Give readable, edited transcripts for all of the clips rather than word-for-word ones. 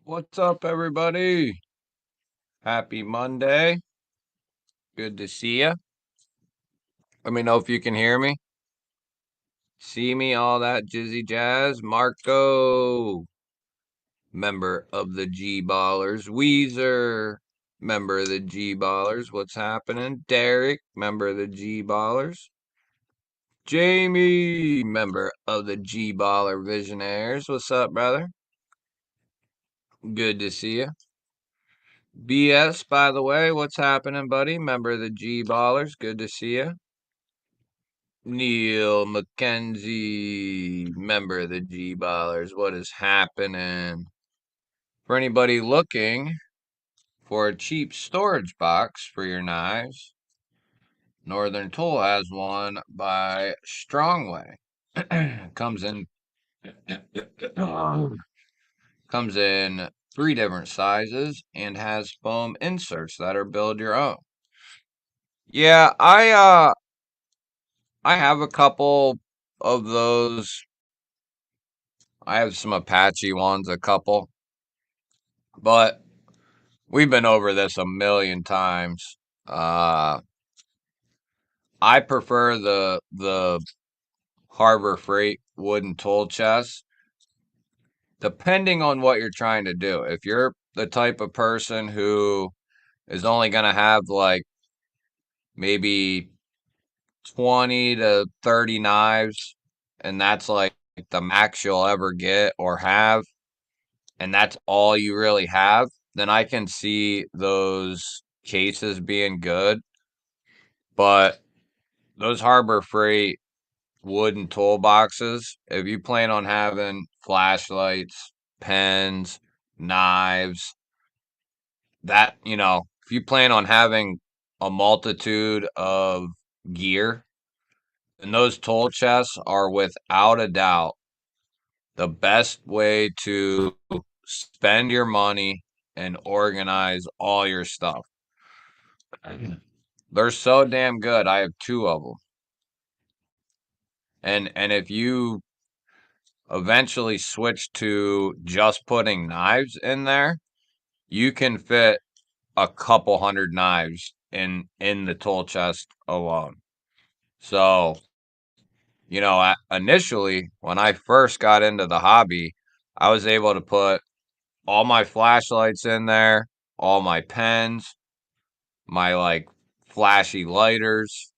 What's up, everybody? Happy Monday. Good to see you. Let me know if you can hear me. See me, all that jizzy jazz. Marco, member of the G Ballers. Weezer, member of the G Ballers. What's happening? Derek, member of the G Ballers. Jamie, member of the G Baller Visionaires. What's up, brother? Good to see you. BS, by the way, what's happening, buddy? Member of the G Ballers. Good to see you. Neil McKenzie, member of the G Ballers. What is happening? For anybody looking for a cheap storage box for your knives, Northern Tool has one by Strongway. comes in comes in three different sizes and has foam inserts that are build your own. Yeah, I have a couple of those. I have some Apache ones, a couple. But we've been over this a million times. Uh, I prefer the Harbor Freight wooden tool chest, depending on what you're trying to do. If you're the type of person who is only going to have like maybe 20 to 30 knives, and that's like the max you'll ever get or have, and that's all you really have, then I can see those cases being good. But those Harbor Freight wooden toolboxes, if you plan on having flashlights, pens, knives, if you plan on having a multitude of gear, then those tool chests are without a doubt the best way to spend your money and organize all your stuff. They're so damn good. I have two of them. And if you eventually switch to just putting knives in there, you can fit a couple hundred knives in the tool chest alone. So, initially when I first got into the hobby, I was able to put all my flashlights in there, all my pens, my like flashy lighters,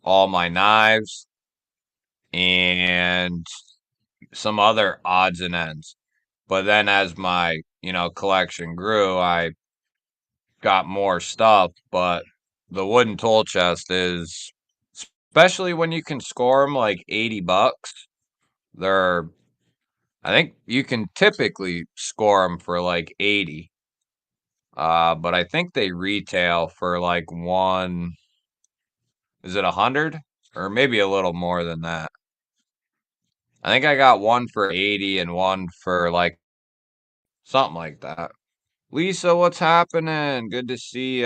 all my knives, and some other odds and ends. But then as my, collection grew, I got more stuff. But the wooden tool chest is, especially when you can score them like $80, they're, I think you can typically score them for like 80. But I think they retail for like is it 100? Or maybe a little more than that. I think I got one for 80 and one for like something like that. Lisa, what's happening? Good to see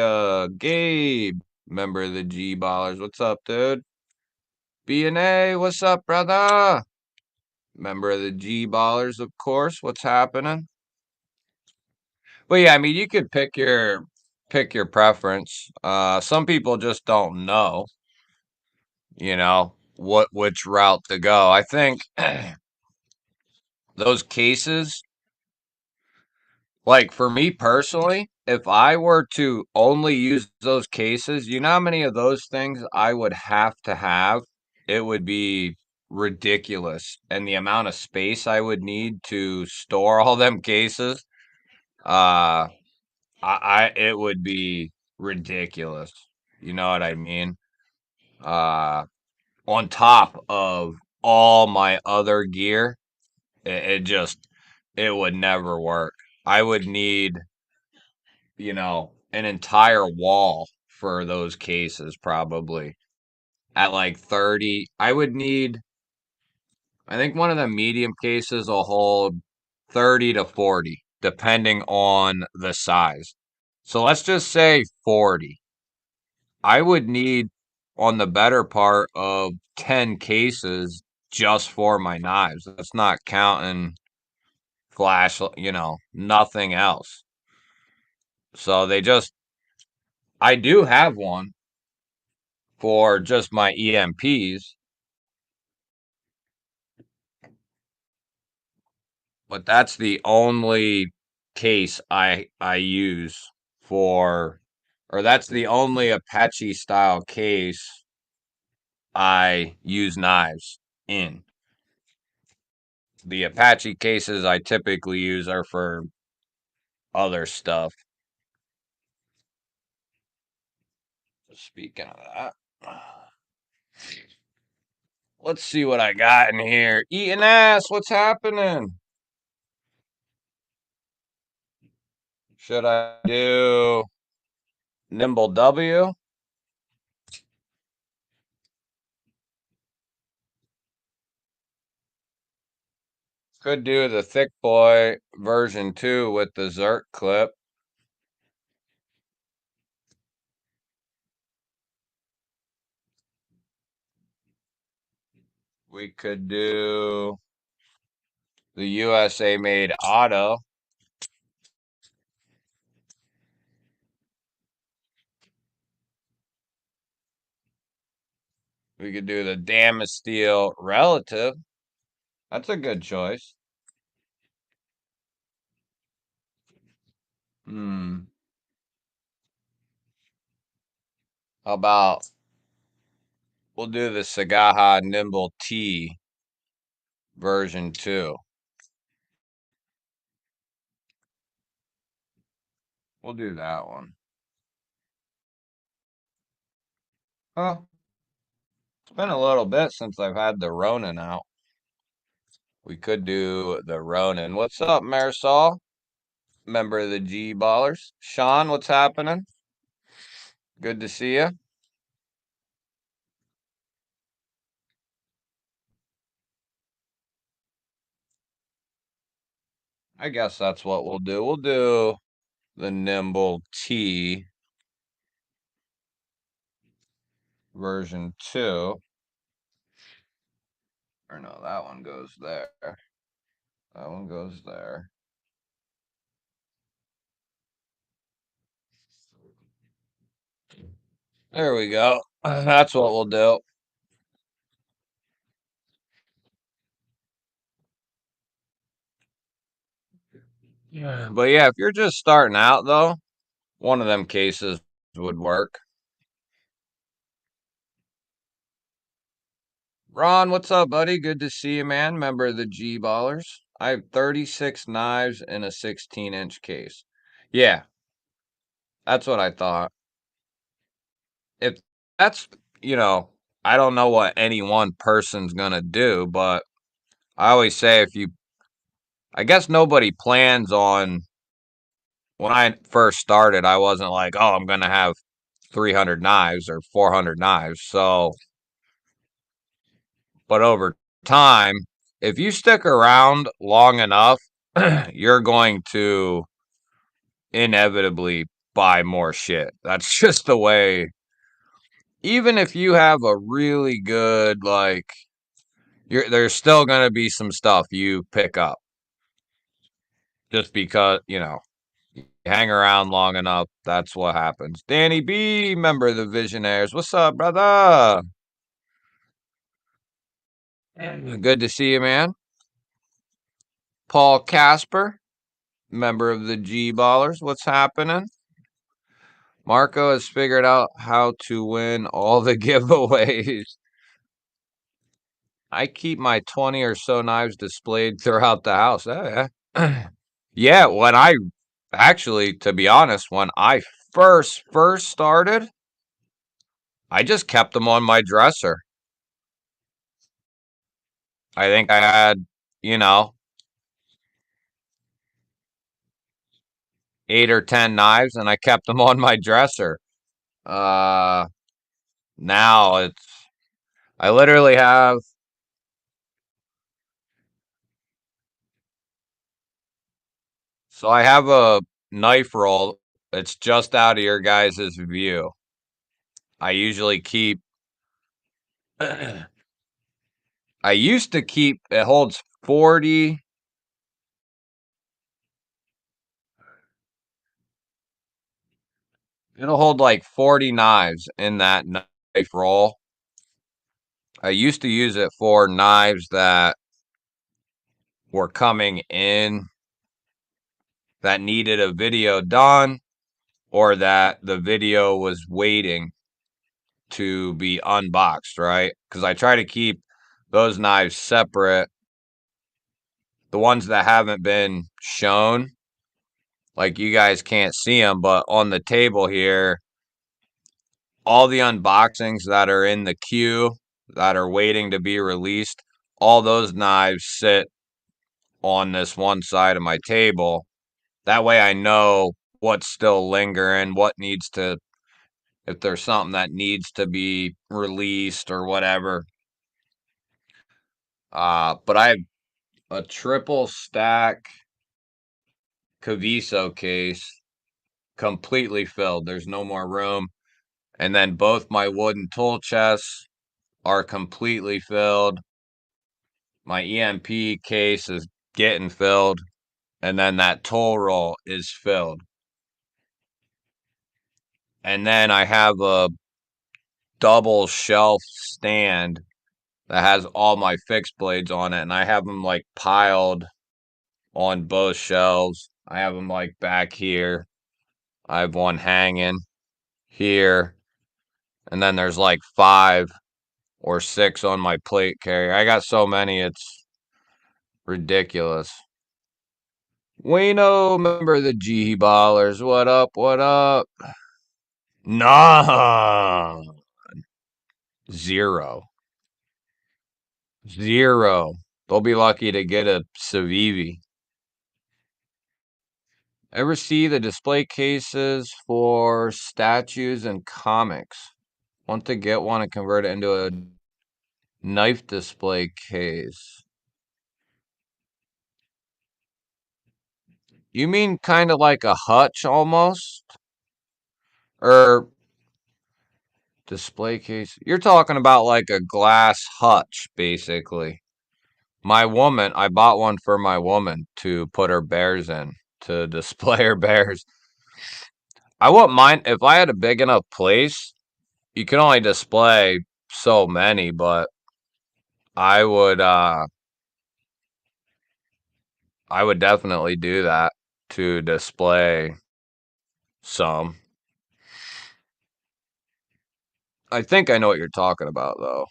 Gabe, member of the G Ballers. What's up, dude? B&A, what's up, brother? Member of the G Ballers, of course. What's happening? But yeah, I mean, you could pick your preference. Some people just don't know, which route to go. I think those cases, like for me personally, if I were to only use those cases, you know how many of those things I would have to have? It would be ridiculous. And the amount of space I would need to store all them cases, uh, it would be ridiculous. You know what I mean? Uh, on top of all my other gear, it would never work. I would need, an entire wall for those cases probably at like 30. I think one of the medium cases will hold 30 to 40, depending on the size. So let's just say 40. I would need on the better part of 10 cases just for my knives. That's not counting flash, nothing else. So I do have one for just my EMPs, but that's the only case I use for, or that's the only Apache style case I use knives in. The Apache cases I typically use are for other stuff. Speaking of that, let's see what I got in here. Eating ass, what's happening? Should I do Nimble W? Could do the Thick Boy version 2 with the Zerk clip. We could do the USA made auto. We could do the Damasteel relative. That's a good choice. Hmm. How about we'll do the Sagaha Nimble T version 2. We'll do that one. Huh. It's been a little bit since I've had the Ronin out. We could do the Ronin. What's up, Marisol? Member of the G Ballers. Sean, what's happening? Good to see you. I guess that's what we'll do. We'll do the Nimble T version 2. Or no, that one goes there. That one goes there. There we go. That's what we'll do. Yeah. But yeah, if you're just starting out though, one of them cases would work. Ron, what's up, buddy? Good to see you, man. Member of the G Ballers. I have 36 knives in a 16-inch case. Yeah, that's what I thought. If that's, you know, I don't know what any one person's gonna do, but I always say I guess nobody plans on, when I first started, I wasn't like, oh, I'm gonna have 300 knives or 400 knives. So, but over time, if you stick around long enough, you're going to inevitably buy more shit. That's just the way. Even if you have a really good, like, there's still going to be some stuff you pick up just because, you hang around long enough. That's what happens. Danny B, member of the Visionaires. What's up, brother? Good to see you, man. Paul Casper, member of the G Ballers. What's happening? Marco has figured out how to win all the giveaways. I keep my 20 or so knives displayed throughout the house. Yeah, to be honest, when I first started, I just kept them on my dresser. I think I had, you know, 8 or 10 knives and I kept them on my dresser. Uh, now I literally have, so I have a knife roll. It's just out of your guys' view. I usually keep, I used to keep, it holds 40 It'll hold like 40 knives in that knife roll. I used to use it for knives that were coming in that needed a video done or that the video was waiting to be unboxed, right? Because I try to keep those knives separate. The ones that haven't been shown, like you guys can't see them, but on the table here, all the unboxings that are in the queue that are waiting to be released, all those knives sit on this one side of my table. That way I know what's still lingering, what needs to, if there's something that needs to be released or whatever. But I have a triple stack Caviso case completely filled. There's no more room. And then both my wooden tool chests are completely filled. My EMP case is getting filled. And then that tool roll is filled. And then I have a double shelf stand that has all my fixed blades on it. And I have them like piled on both shelves. I have them like back here. I have one hanging here. And then there's like 5 or 6 on my plate carrier. I got so many, it's ridiculous. Wayno, member of the G Ballers. What up? What up? Nah. 0. 0. They'll be lucky to get a Civivi. Ever see the display cases for statues and comics? Want to get one and convert it into a knife display case. You mean kind of like a hutch almost? Or display case? You're talking about like a glass hutch, basically. I bought one for my woman to put her bears in, to display her bears. I wouldn't mind if I had a big enough place. You can only display so many, but I would I would definitely do that to display some. I think I know what you're talking about though.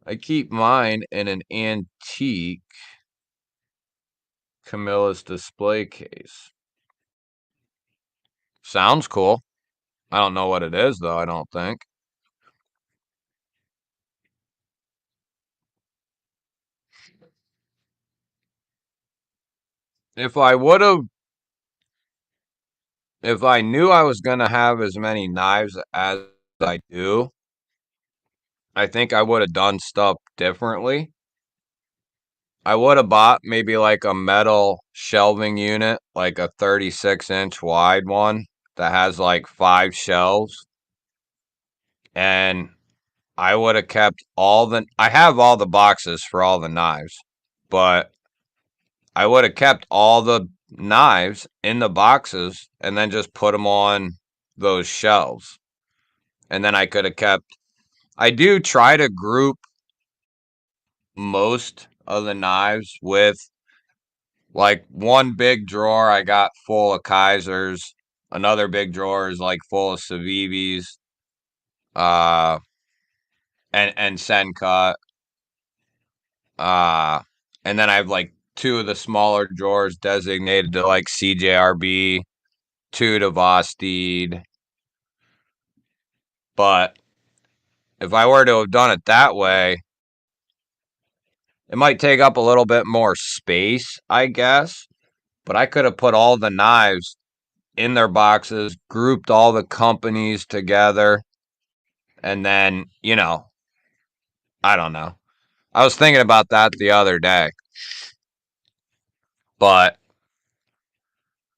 I keep mine in an antique Camilla's display case. Sounds cool. I don't know what it is though, I don't think. If I would have if I knew I was going to have as many knives as I do, I think I would have done stuff differently. I would have bought maybe like a metal shelving unit, like a 36-inch wide one that has like 5 shelves. And I would have kept I have all the boxes for all the knives, but I would have kept all the knives in the boxes and then just put them on those shelves. And then I could have kept, I do try to group most of the knives with like one big drawer I got full of Kaisers, another big drawer is like full of Civivis, uh, and Sencut, uh, and then I have like 2 of the smaller drawers designated to like CJRB, 2 to Vosteed. But if I were to have done it that way, it might take up a little bit more space, I guess. But I could have put all the knives in their boxes, grouped all the companies together, and then, I don't know. I was thinking about that the other day, but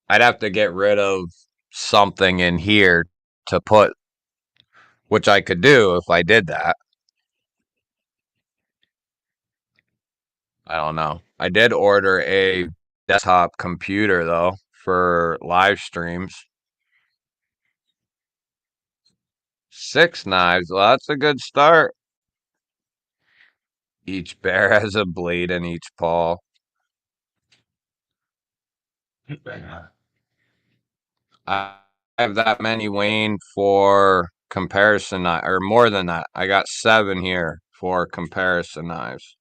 I'd have to get rid of something in here to put, which I could do if I did that. I don't know. I did order a desktop computer though for live streams. 6 knives. Well, that's a good start. Each bear has a blade in each paw. I have that many, Wayne, for comparison or more than that. I got 7 here for comparison knives.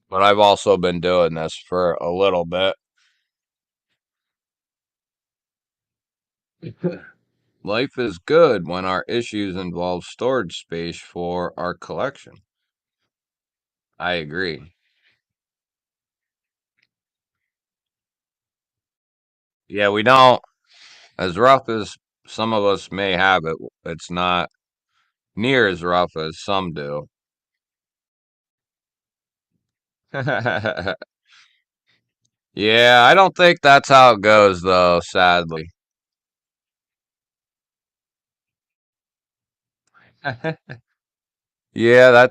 But I've also been doing this for a little bit. Life is good when our issues involve storage space for our collection. I agree. Yeah, we don't, as rough as some of us may have it, it's not near as rough as some do. Yeah, I don't think that's how it goes, though, sadly. Yeah,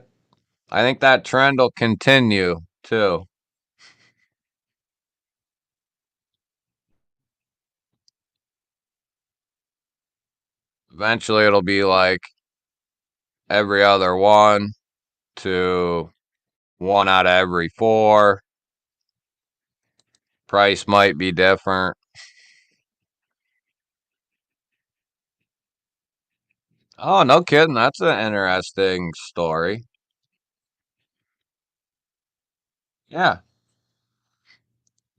I think that trend will continue too. Eventually, it'll be like every other one to one out of every four. Price might be different. Oh, no kidding. That's an interesting story. Yeah.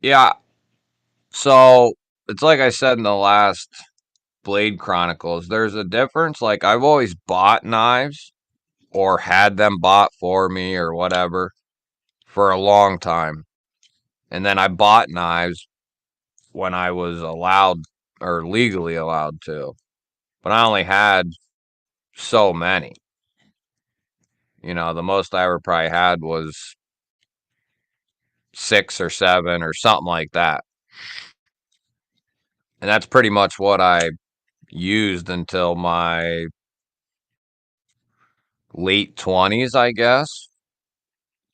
Yeah. So it's like I said in the last Blade Chronicles, there's a difference. Like, I've always bought knives or had them bought for me or whatever for a long time. And then I bought knives when I was allowed or legally allowed to. But I only had so many. The most I ever probably had was 6 or 7 or something like that. And that's pretty much what I used until my late 20s, I guess.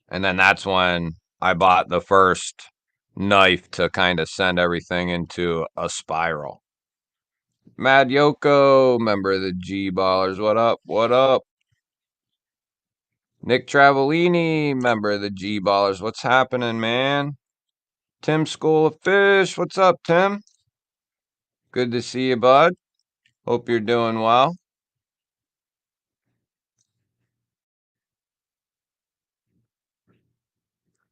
And then that's when I bought the first knife to kind of send everything into a spiral. Mad Yoko, member of the G Ballers. What up? What up? Nick Travellini, member of the G Ballers. What's happening, man? Tim School of Fish. What's up, Tim? Good to see you, bud. Hope you're doing well.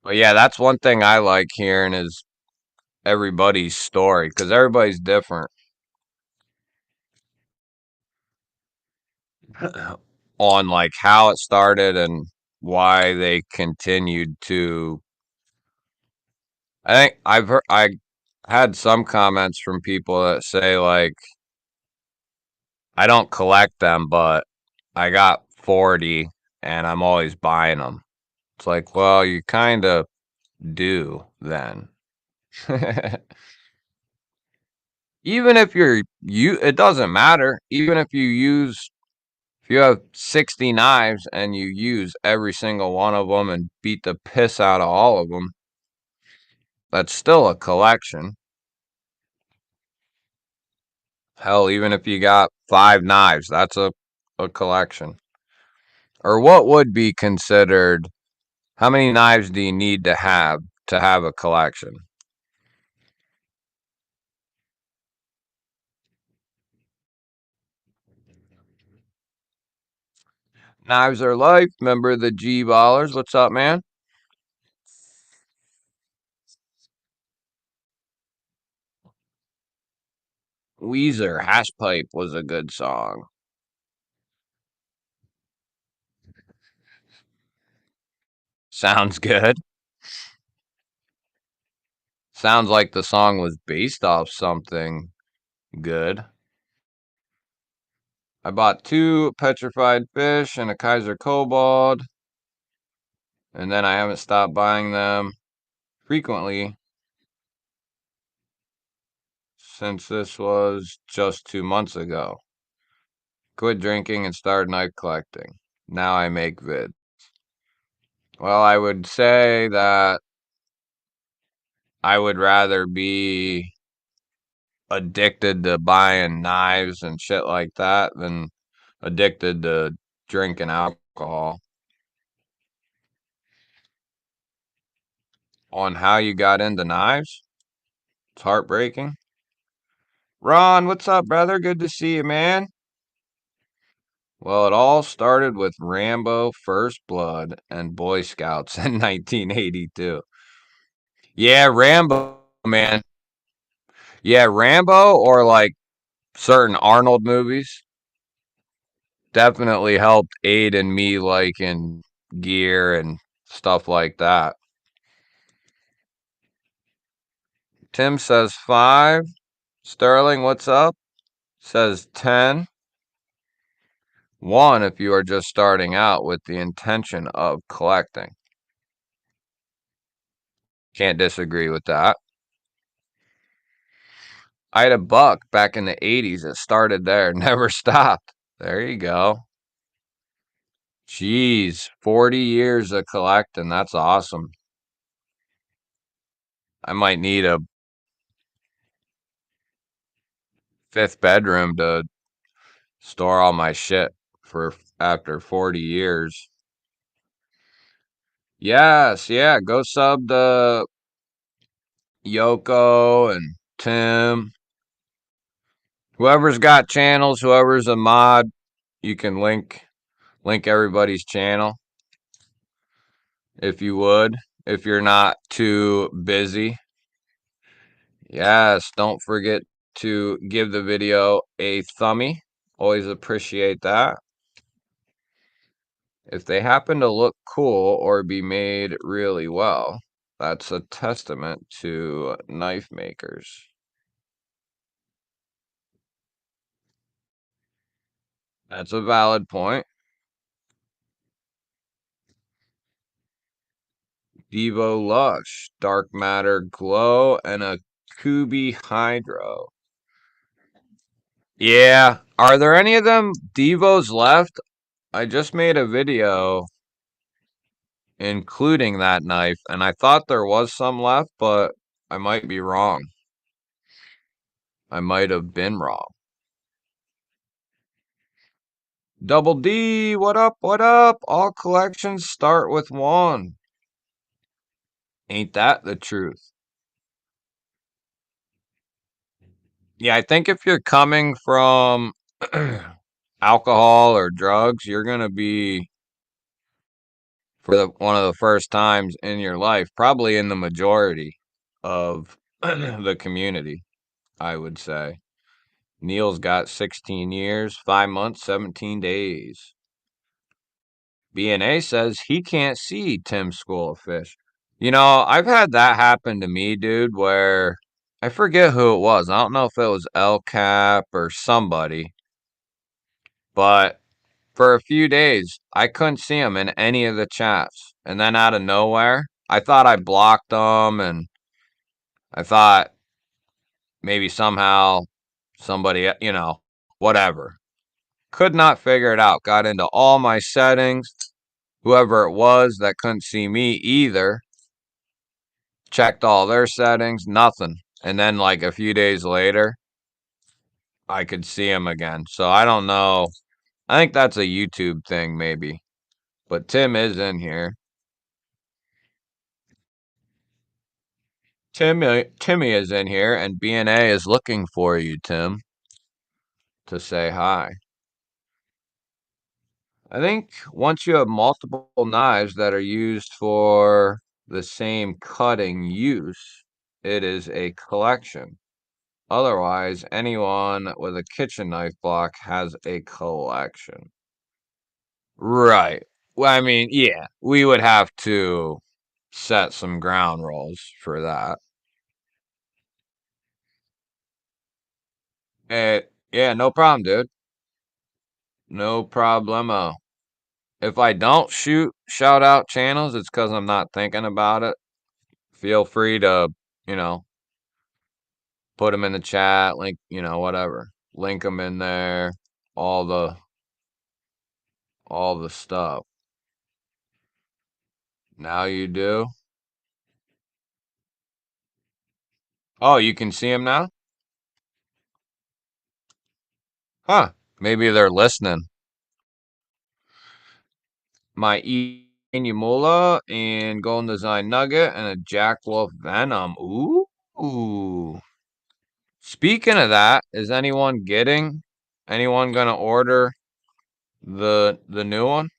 But yeah, that's one thing I like hearing is everybody's story because everybody's different on like how it started and why they continued to. I think I had some comments from people that say like I don't collect them, but I got 40 and I'm always buying them. It's like, well, you kind of do then. Even if it doesn't matter. Even if you have 60 knives and you use every single one of them and beat the piss out of all of them, that's still a collection. Hell, even if you got 5 knives, that's a collection. Or what would be considered, how many knives do you need to have a collection? Knives are life. Member of the G Ballers. What's up, man? Weezer, Hash Pipe was a good song. Sounds good. Sounds like the song was based off something good. I bought 2 petrified fish and a Kaiser Kobold, and then I haven't stopped buying them frequently since this was just 2 months ago. Quit drinking and started knife collecting. Now I make vid. Well, I would say that I would rather be addicted to buying knives and shit like that than addicted to drinking alcohol. On how you got into knives? It's heartbreaking. Ron, what's up, brother? Good to see you, man. Well, it all started with Rambo First Blood and Boy Scouts in 1982. Yeah, Rambo, man. Yeah, Rambo or like certain Arnold movies definitely helped aid in me liking gear and stuff like that. Tim says 5. Sterling, what's up? Says 10. 1 if you are just starting out with the intention of collecting. Can't disagree with that. I had a buck back in the 80s. It started there, never stopped. There you go. Jeez, 40 years of collecting. That's awesome. I might need a 5th bedroom to store all my shit for after 40 years. Yes, yeah. Go sub to Yoko and Tim. Whoever's got channels, whoever's a mod, you can link everybody's channel if you would, if you're not too busy. Yes, don't forget to give the video a thumbie. Always appreciate that. If they happen to look cool or be made really well, that's a testament to knife makers. That's a valid point. Devo Lush, Dark Matter Glow, and a Kubi Hydro. Yeah, are there any of them Devos left? I just made a video including that knife, and I thought there was some left, but I might be wrong. I might have been wrong. Double D, what up, what up? All collections start with 1. Ain't that the truth? Yeah, I think if you're coming from alcohol or drugs, you're going to be, for one of the first times in your life, probably in the majority of the community, I would say. Neil's got 16 years, 5 months, 17 days. BNA says he can't see Tim's School of Fish. You know, I've had that happen to me, dude, where I forget who it was. I don't know if it was El Cap or somebody, but for a few days, I couldn't see him in any of the chats. And then out of nowhere, I thought I blocked them, and I thought maybe somehow somebody, whatever. Could not figure it out. Got into all my settings. Whoever it was that couldn't see me either, checked all their settings, nothing. And then, like a few days later, I could see him again. So I don't know. I think that's a YouTube thing, maybe. But Tim is in here. Timmy is in here, and BNA is looking for you, Tim, to say hi. I think once you have multiple knives that are used for the same cutting use, it is a collection. Otherwise, anyone with a kitchen knife block has a collection. Right. Well, I mean, yeah, we would have to set some ground rules for that. Yeah, no problem, dude. No problemo. If I don't shout out channels, it's because I'm not thinking about it. Feel free to, you know, put them in the chat, link, whatever. Link them in there, all the all the stuff. Now you do. Oh, you can see them now? Huh. Maybe they're listening. My Enumula and Golden Design Nugget and a Jack Wolf Venom. Ooh. Ooh. Speaking of that, is anyone gonna order the new one?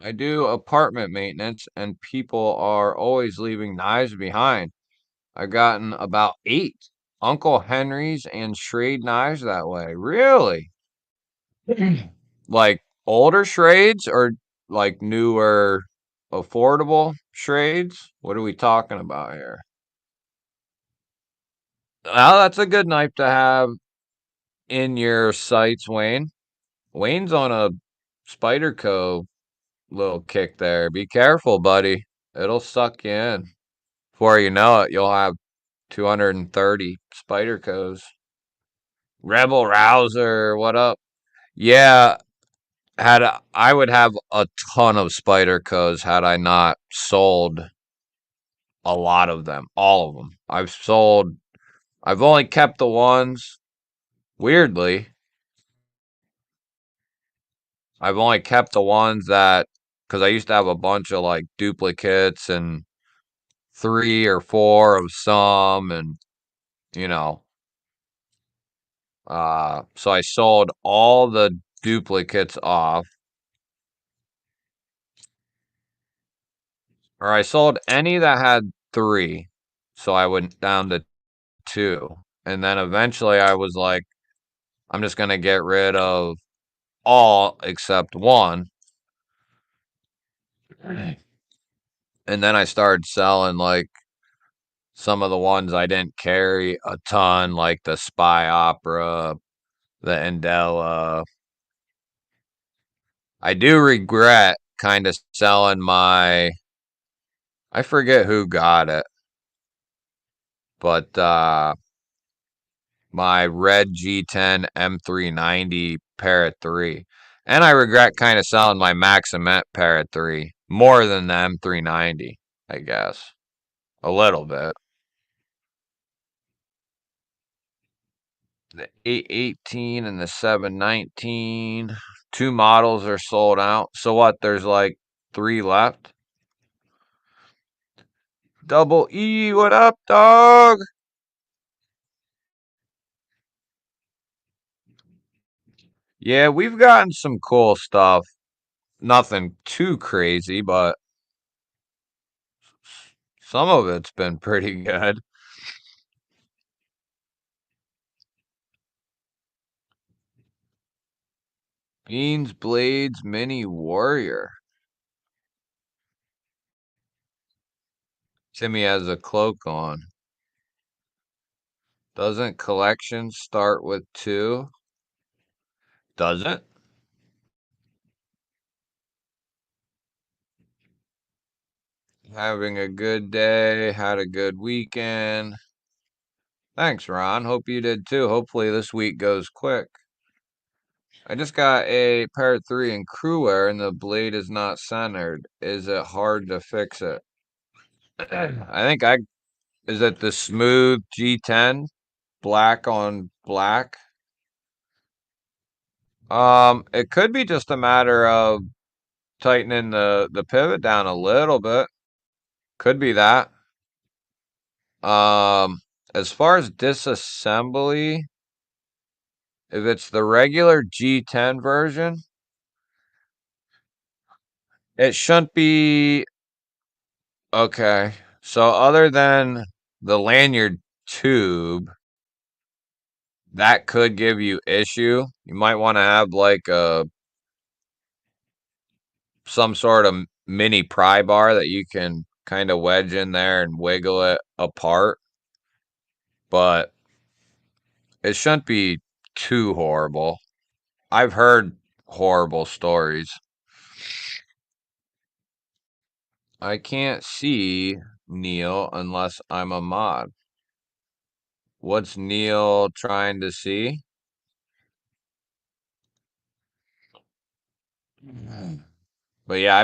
I do apartment maintenance and people are always leaving knives behind. I've gotten about 8 Uncle Henry's and Schrade knives that way. Really? Like older Schrades or like newer affordable Schrades? What are we talking about here? Well, that's a good knife to have in your sights, Wayne. Wayne's on a Spyderco little kick there. Be careful, buddy. It'll suck you in. Before you know it, you'll have 230 Spydercos. Rebel Rouser, what up? Yeah, I would have a ton of Spydercos had I not sold a lot of them, all of them. I've only kept the ones, weirdly, I've only kept the ones that, because I used to have a bunch of like duplicates and 3 or 4 of some, and you know, so I sold all the duplicates off, or I sold any that had 3, so I went down to 2, and then eventually I was like, I'm just gonna get rid of all except one, and then I started selling like some of the ones I didn't carry a ton, like the Spy Opera, the Andela. I do regret kind of selling I forget who got it, but my red G10 M390 Parrot 3. And I regret kind of selling my Maximette Parrot 3 more than the M390, I guess. A little bit. The 818 and the 719. 2 models are sold out. So what? There's like 3 left. Double E, what up, dog? Yeah, we've gotten some cool stuff. Nothing too crazy, but some of it's been pretty good. Beans Blades Mini Warrior. Timmy has a cloak on. Doesn't collection start with 2? Doesn't? Having a good day, had a good weekend. Thanks, Ron. Hope you did too. Hopefully this week goes quick. I just got a Parrot 3 in crew wear and the blade is not centered. Is it hard to fix it? I think is it the smooth G10 black on black? It could be just a matter of tightening the pivot down a little bit. Could be that. Um, as far as disassembly, if it's the regular G10 version, it shouldn't be okay. So other than the lanyard tube, that could give you issue. You might want to have like some sort of mini pry bar that you can kind of wedge in there and wiggle it apart. But it shouldn't be too horrible. I've heard horrible stories. I can't see Neil unless I'm a mod. What's Neil trying to see? But yeah,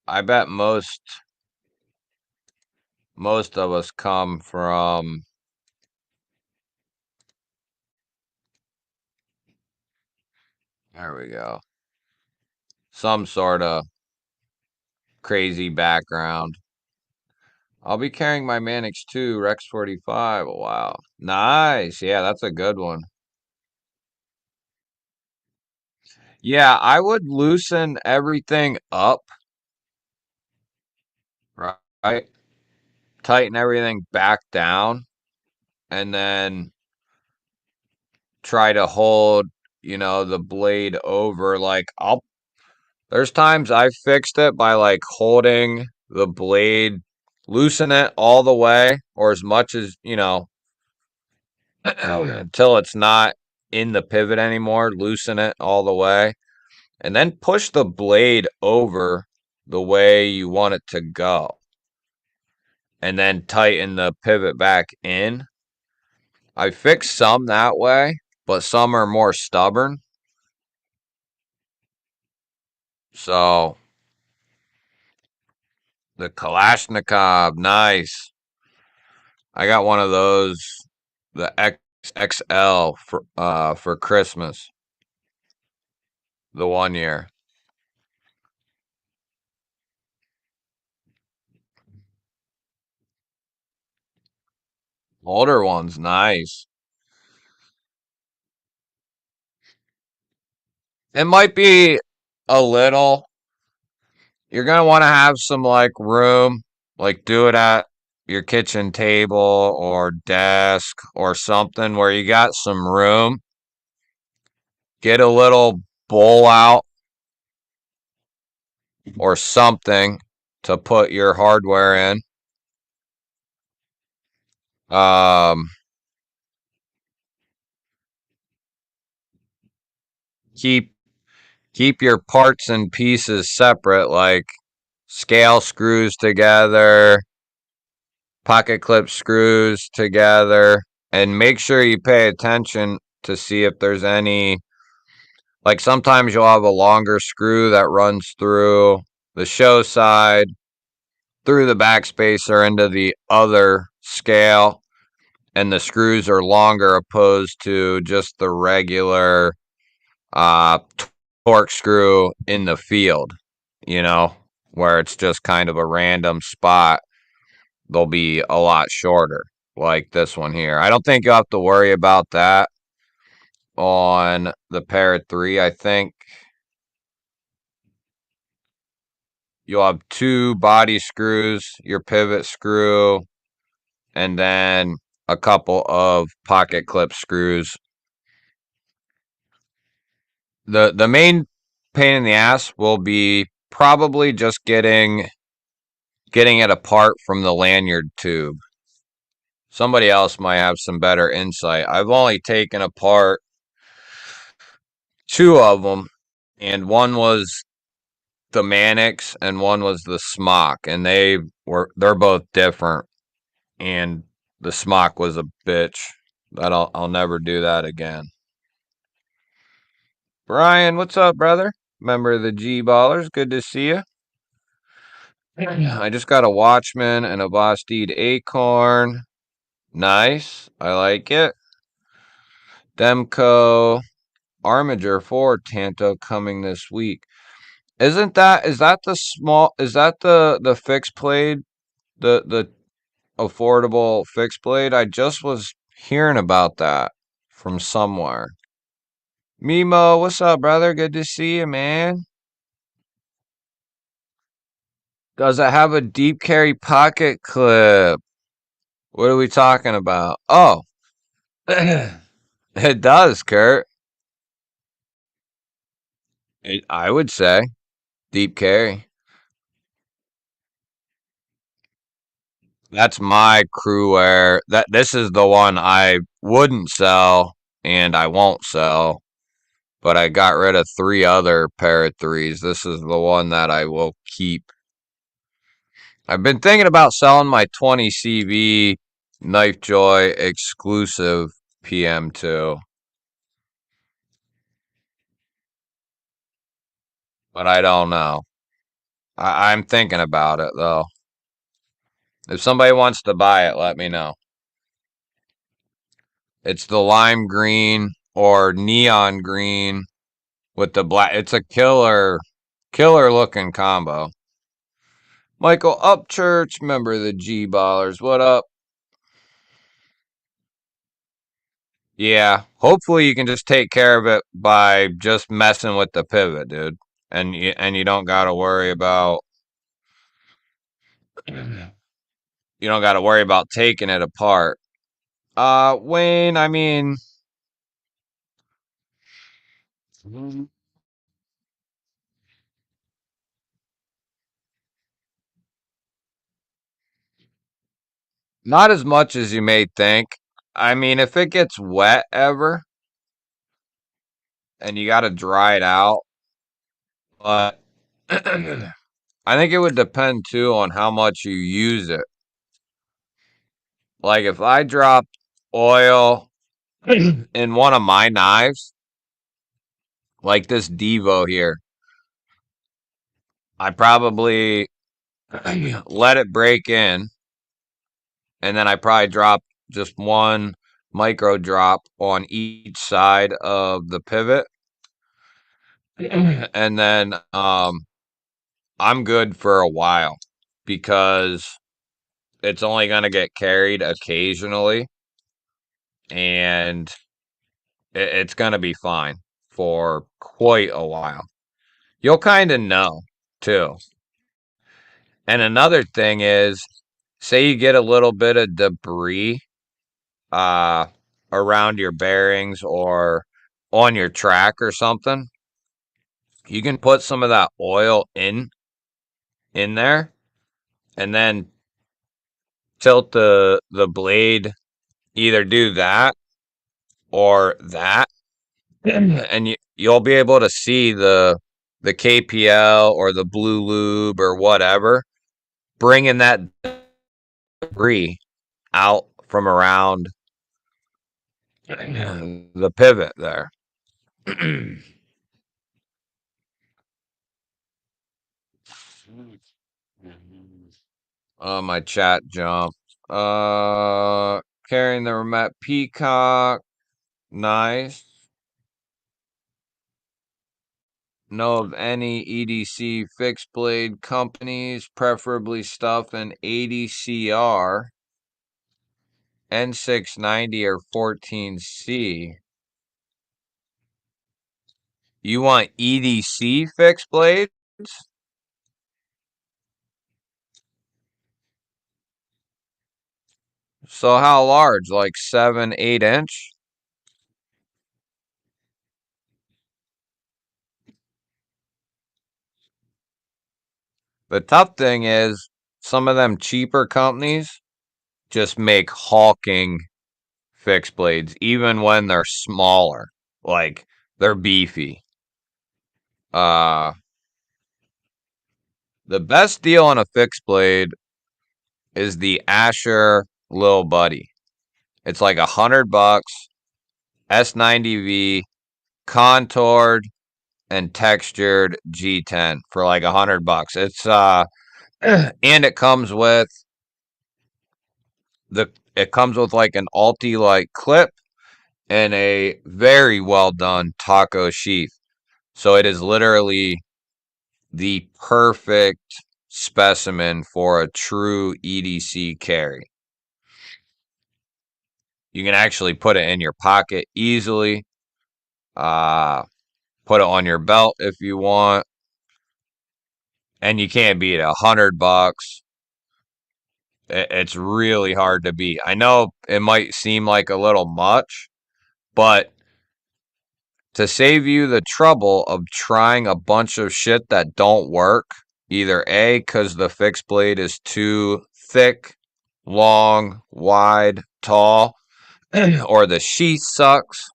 I bet most most of us come from, there we go, some sort of crazy background. I'll be carrying my Manix 2 Rex 45 a while. Nice. Yeah, that's a good one. Yeah, I would loosen everything up, right? Tighten everything back down and then try to hold, the blade over. Like, there's times I fixed it by like holding the blade, loosen it all the way or as much as, until it's not in the pivot anymore, loosen it all the way, and then push the blade over the way you want it to go, and then tighten the pivot back in. I fixed some that way, but some are more stubborn. So the Kalashnikov, nice. I got one of those, the XXL for Christmas, the 1 year. Older ones, nice. It might be a little. You're gonna want to have some like room, like do it at your kitchen table or desk or something where you got some room. Get a little bowl out or something to put your hardware in. Um, keep keep your parts and pieces separate, like scale screws together, pocket clip screws together, and make sure you pay attention to see if there's any. Like sometimes you'll have a longer screw that runs through the show side, through the backspacer into the other scale, and the screws are longer opposed to just the regular uh, torque screw in the field, you know, where it's just kind of a random spot. They'll be a lot shorter, like this one here. I don't think you'll have to worry about that on the Parrot 3. I think you'll have two body screws, your pivot screw, and then a couple of pocket clip screws. The main pain in the ass will be probably just getting it apart from the lanyard tube. Somebody else might have some better insight. I've only taken apart two of them, and one was the Mannix and one was the Smock, and they're both different. And the Smock was a bitch. I'll never do that again. Brian, what's up, brother? Member of the G Ballers, good to see you. I just got a Watchman and a Vosteed Acorn. Nice, I like it. Demco Armiger 4 Tanto coming this week. Is that the small, is that the fixed blade, the affordable fixed blade? I just was hearing about that from somewhere. Mimo, what's up, brother? Good to see you, man. Does it have a deep carry pocket clip? What are we talking about? Oh, it does, Kurt. I would say deep carry. That's my crew wear. This is the one I wouldn't sell and I won't sell, but I got rid of three other Parrot threes. This is the one that I will keep. I've been thinking about selling my 20 CV Knife Joy exclusive PM2, but I don't know. I'm thinking about it though. If somebody wants to buy it, let me know. It's the lime green or neon green with the black. It's a killer looking combo. Michael Upchurch, member of the G Ballers. What up? Yeah, hopefully you can just take care of it by just messing with the pivot, dude. And you don't got to worry about you don't got to worry about taking it apart. Wayne, I mean, not as much as you may think. I mean, if it gets wet ever and you got to dry it out, but I think it would depend too on how much you use it. Like if I dropped oil in one of my knives, like this Devo here, I probably let it break in, and then I probably drop just one micro drop on each side of the pivot, and then I'm good for a while because it's only going to get carried occasionally, and it's going to be fine for quite a while. You'll kind of know too. And another thing is, say you get a little bit of debris uh, around your bearings or on your track or something, you can put some of that oil in there and then tilt the blade. Either do that or that, and you'll be able to see the KPL or the blue lube or whatever bringing that debris out from around the pivot there. My chat jumped. Carrying the Remet Peacock. Nice. Know of any EDC fixed blade companies, preferably stuff in ADCR, N690 or 14C. You want EDC fixed blades? So how large? Like 7, 8 inch? The tough thing is some of them cheaper companies just make hulking fixed blades, even when they're smaller. Like they're beefy. Uh the best deal on a fixed blade is the Asher Lil Buddy. It's like $100, S90V, contoured and textured G10 for like $100. It's and it comes with like an Alti like clip and a very well done taco sheath. So it is literally the perfect specimen for a true EDC carry. You can actually put it in your pocket easily. Put it on your belt if you want, and you can't beat it. $100. It's really hard to beat. I know it might seem like a little much, but to save you the trouble of trying a bunch of shit that don't work, either A, because the fixed blade is too thick, long, wide, tall, or the sheath sucks.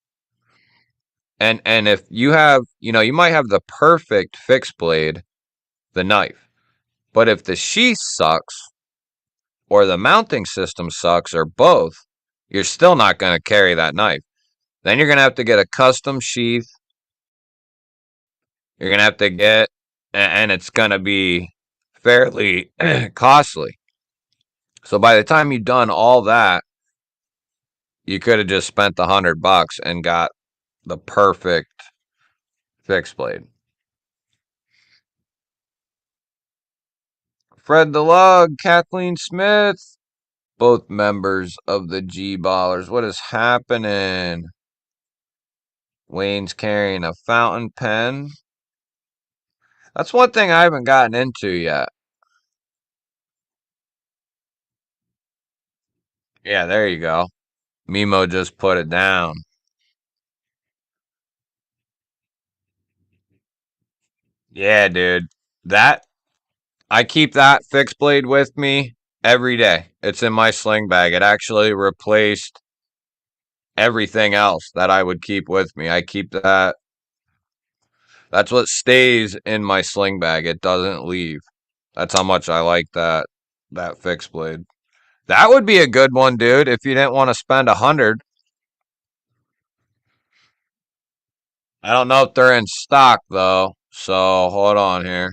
And if you have, you might have the perfect fixed blade, the knife. But if the sheath sucks or the mounting system sucks or both, you're still not going to carry that knife. Then you're going to have to get a custom sheath. You're going to have to get, and it's going to be fairly costly. So by the time you've done all that, you could have just spent the $100 and got the perfect fixed blade. Fred the Lug, Kathleen Smith, both members of the G Ballers. What is happening? Wayne's carrying a fountain pen. That's one thing I haven't gotten into yet. Yeah, there you go. Mimo just put it down. Yeah, dude. That I keep that fixed blade with me every day. It's in my sling bag. It actually replaced everything else that I would keep with me. I keep that. That's what stays in my sling bag. It doesn't leave. That's how much I like that fixed blade. That would be a good one, dude. If you didn't want to spend 100. I don't know if they're in stock though. So hold on here.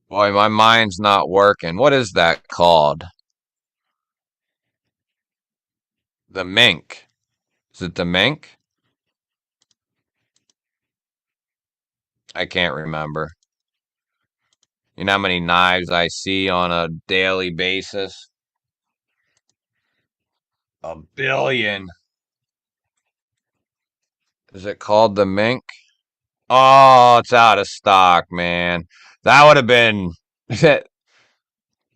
Boy, my mind's not working. What is that called? The mink. Is it the mink? I can't remember. You know how many knives I see on a daily basis? A billion. Is it called the mink? Oh, it's out of stock, man. That would have been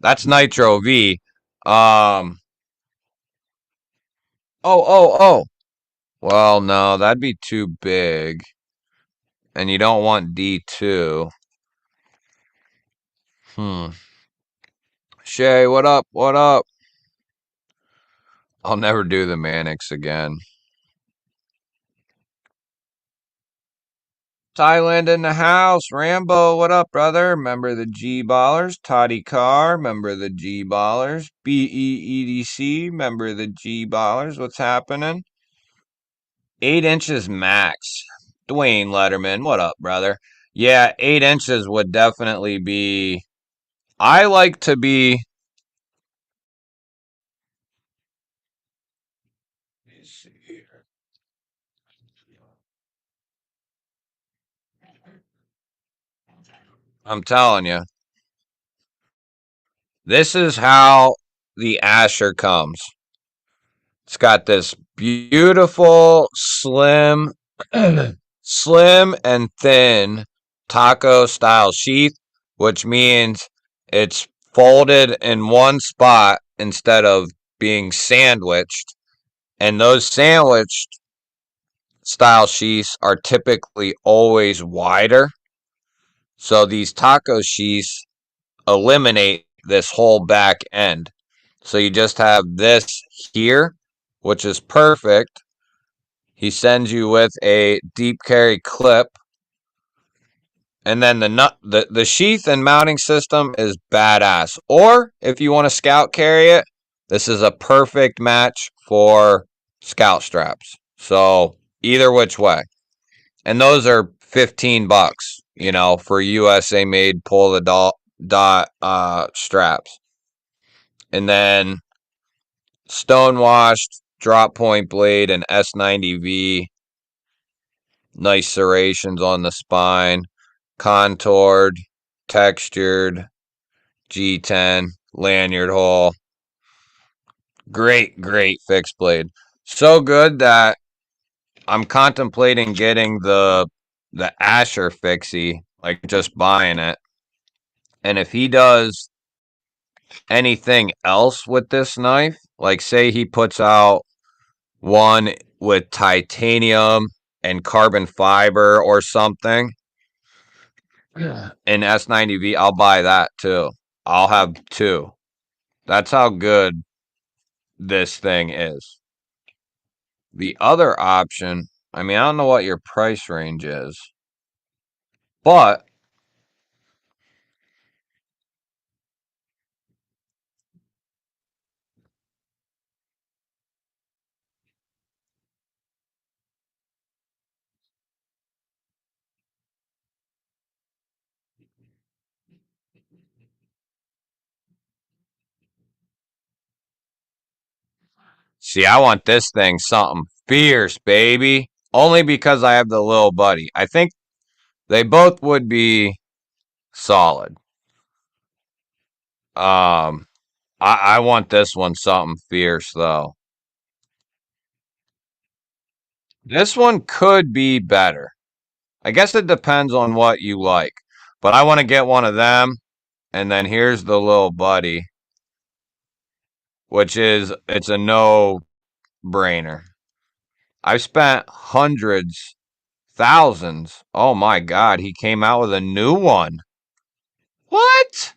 that's Nitro V. Oh. Well, no, that'd be too big. And you don't want D2. Hmm. Shay, what up? What up? I'll never do the Mannix again. Thailand in the house. Rambo, what up, brother? Member of the G Ballers. Toddy Carr, member of the G Ballers. BEEDC, member of the G Ballers. What's happening? 8 inches max. Dwayne Letterman, what up, brother? Yeah, 8 inches would definitely be. I like to be. I'm telling you, this is how the Asher comes. It's got this beautiful, slim, slim and thin taco style sheath, which means it's folded in one spot instead of being sandwiched. And those sandwiched style sheaths are typically always wider. So these taco sheaths eliminate this whole back end. So you just have this here, which is perfect. He sends you with a deep carry clip. And then the sheath and mounting system is badass. Or if you want to scout carry it, this is a perfect match for scout straps. So either which way. And those are $15, for USA made pull the dot straps. And then stonewashed drop point blade and S90V. Nice serrations on the spine. Contoured, textured, G10, lanyard hole. Great fixed blade. So good that I'm contemplating getting the Asher fixie, like just buying it. And if he does anything else with this knife, like say he puts out one with titanium and carbon fiber or something in S90V, I'll buy that too. I'll have two. That's how good this thing is. The other option, I mean, I don't know what your price range is, but See, I want this thing something fierce, baby. Only because I have the little buddy. I think they both would be solid. Um, I want this one something fierce though. This one could be better. I guess it depends on what you like. But I want to get one of them, and then here's the little buddy, which is it's a no brainer. I've spent hundreds, thousands. Oh my god, he came out with a new one. What?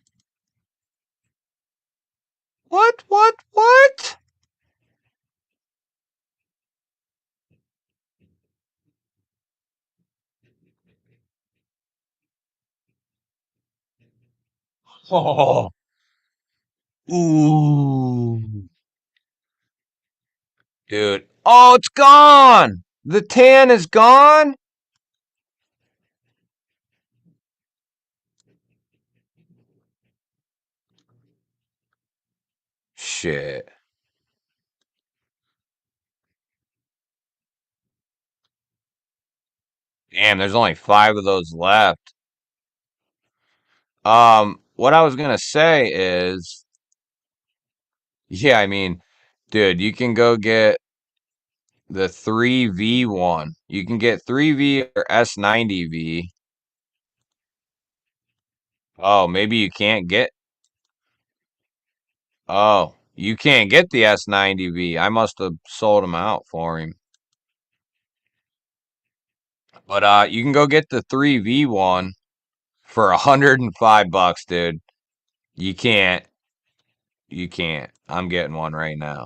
What? Oh, ooh, dude. Oh, it's gone. The tan is gone. Shit. Damn, there's only 5 of those left. What I was gonna say is, yeah, I mean, dude, you can go get the 3V one. You can get 3V or S90V. Oh, maybe you can't get. Oh, you can't get the S90V. I must have sold them out for him. But you can go get the 3V one for $105, dude. You can't. You can't. I'm getting one right now.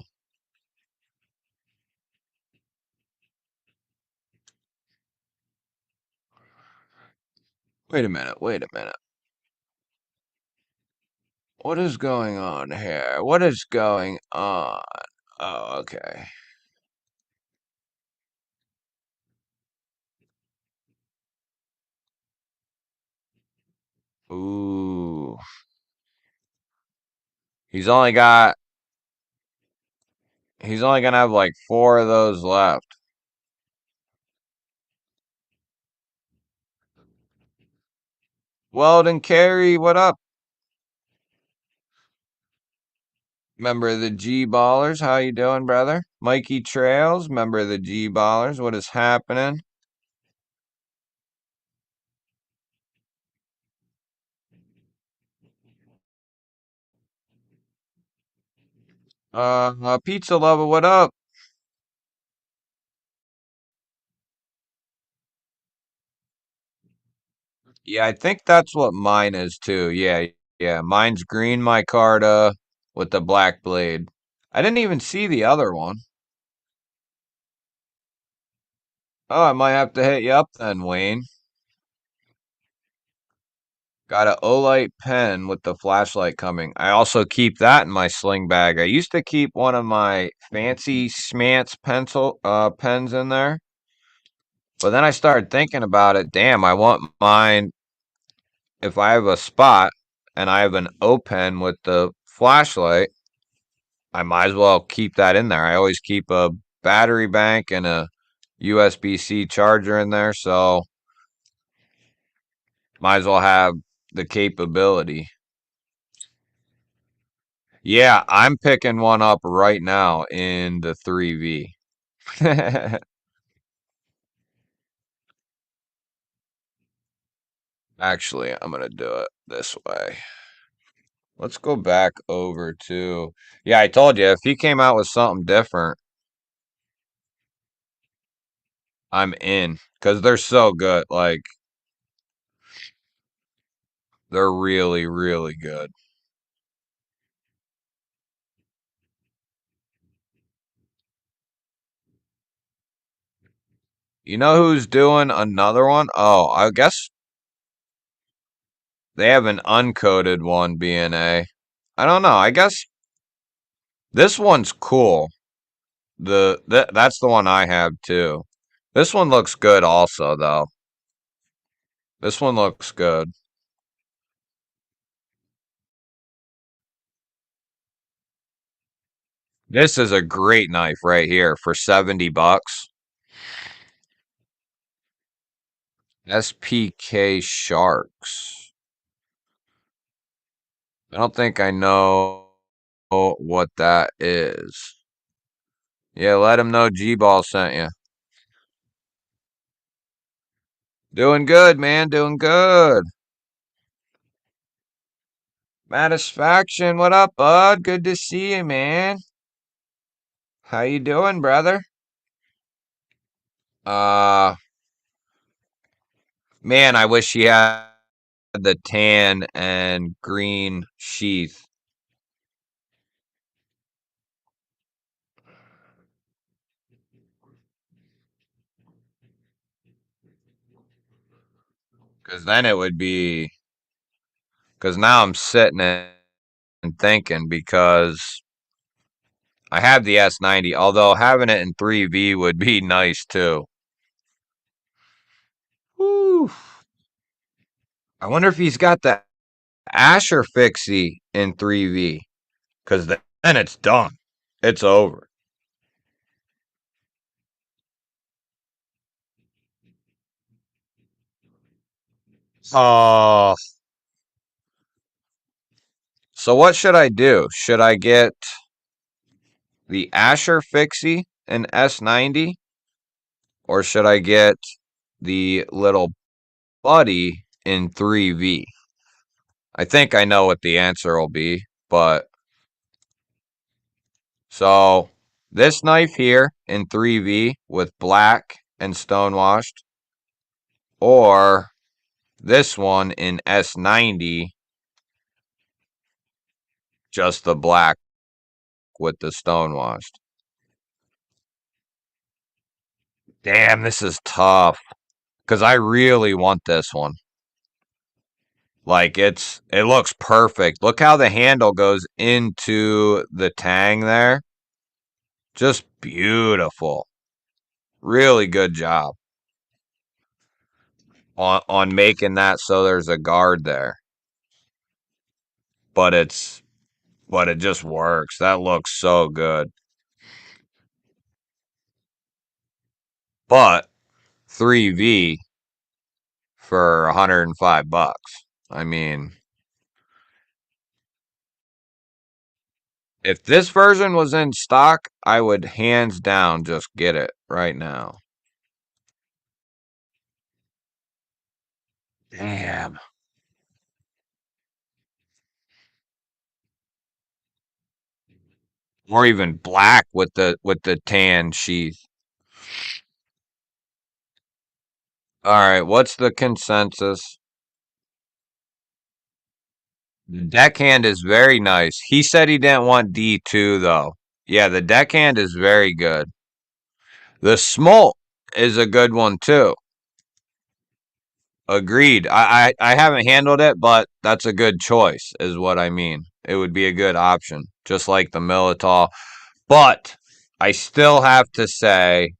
Wait a minute. Wait a minute. What is going on here? What is going on? Oh, okay. Ooh. He's only got he's only gonna have like 4 of those left. Weldon Carey, what up? Member of the G Ballers, how you doing, brother? Mikey Trails, member of the G Ballers, what is happening? Pizza Lover, what up? Yeah, I think that's what mine is too. Yeah, yeah. Mine's green micarta with the black blade. I didn't even see the other one. Oh, I might have to hit you up then, Wayne. Got a Olight pen with the flashlight coming. I also keep that in my sling bag. I used to keep one of my fancy Smance pencil pens in there, but then I started thinking about it. Damn, I want mine if I have a spot and I have an O pen with the flashlight. I might as well keep that in there. I always keep a battery bank and a USB-C charger in there, so might as well have the capability. Yeah, I'm picking one up right now in the 3V. Actually, I'm going to do it this way. Let's go back over to. Yeah, I told you, if he came out with something different, I'm in. Because they're so good. Like, they're really, really good. You know who's doing another one? Oh, I guess they have an uncoated one, BNA. I don't know. I guess this one's cool. That's the one I have too. This one looks good also though. This one looks good. This is a great knife right here for 70 bucks. SPK Sharks. I don't think I know what that is. Yeah, let him know G-Ball sent you. Doing good, man. Doing good. Satisfaction. What up, bud? Good to see you, man. How you doing, brother? Uh, man, I wish he had the tan and green sheath. Because then it would be. Because now I'm sitting and thinking because I have the S90, although having it in 3V would be nice too. Whew. I wonder if he's got the Asher fixie in 3V. Because then it's done. It's over. Oh. So what should I do? Should I get the Asher fixie in S90? Or should I get the little buddy in 3V? I think I know what the answer will be, but so this knife here in 3V with black and stonewashed, or this one in S90, just the black with the stonewashed. Damn, this is tough because I really want this one. Like it looks perfect. Look how the handle goes into the tang there. Just beautiful. Really good job on making that so there's a guard there. But it just works. That looks so good. But 3V for 105 bucks. I mean, if this version was in stock, I would hands down just get it right now. Damn. Or even black with the tan sheath. All right, what's the consensus? The deckhand is very nice. He said he didn't want D2 though. Yeah, the deckhand is very good. The smolt is a good one too. Agreed. I haven't handled it, but that's a good choice, is what I mean. It would be a good option, just like the Militol. But I still have to say,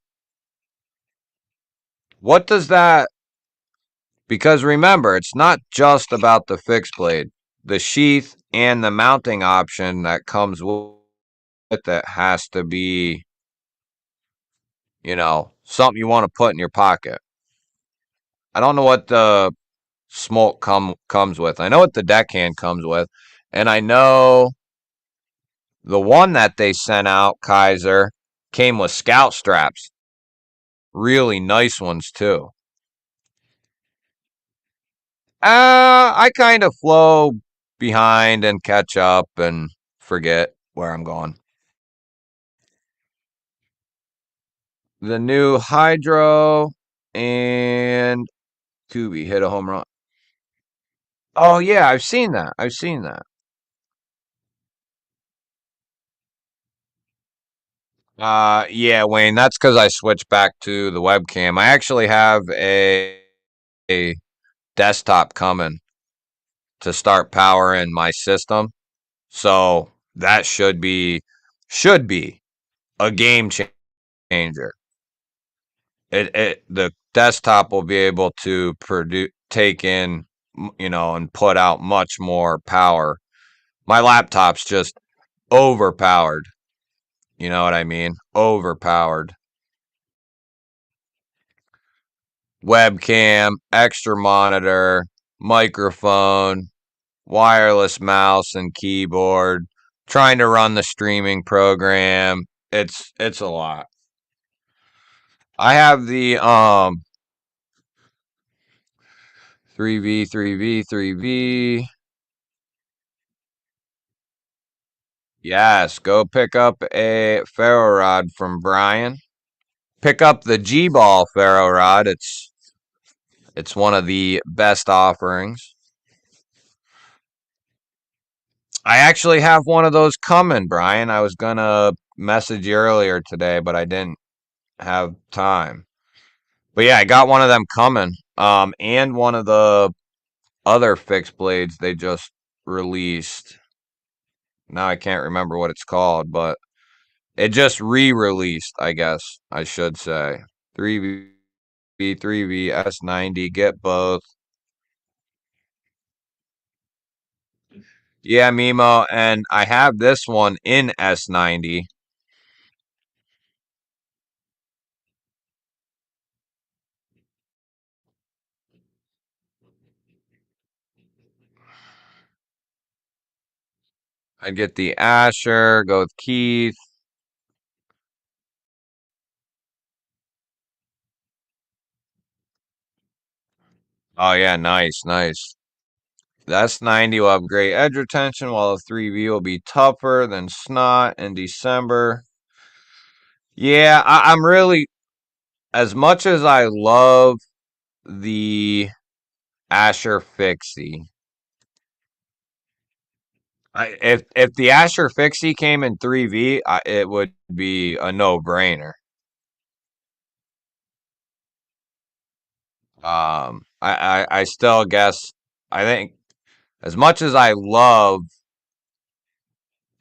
what does that? Because remember, it's not just about the fixed blade. The sheath and the mounting option that comes with it has to be, something you want to put in your pocket. I don't know what the smoke comes with. I know what the deckhand comes with, and I know the one that they sent out, Kaiser, came with scout straps. Really nice ones too. I kind of flow behind and catch up and forget where I'm going. The new Hydro and Kubi hit a home run. Oh yeah, I've seen that. I've seen that. Yeah, Wayne, that's because I switched back to the webcam. I actually have a desktop coming to start powering my system. So that should be a game changer. The desktop will be able to take in, and put out much more power. My laptop's just overpowered. You know what I mean? Overpowered. Webcam, extra monitor, microphone, wireless mouse and keyboard, trying to run the streaming program. It's a lot. I have the 3V 3V 3V. Yes, go pick up a ferro rod from Brian. Pick up the G-Ball ferro rod. It's one of the best offerings. I actually have one of those coming, Brian. I was gonna message you earlier today, but I didn't have time. But yeah, I got one of them coming. And one of the other fixed blades they just released. Now I can't remember what it's called, but it just re-released, I guess I should say. 3V, 3V, S90, get both. Yeah, Mimo, and I have this one in S90. I'd get the Asher, go with Keith. Oh yeah, nice, nice. The S90 will have great edge retention, while the 3V will be tougher than Snot in December. Yeah, I'm really, as much as I love the Asher Fixie, if the Asher Fixie came in 3V, it would be a no-brainer. I still guess, I think, as much as I love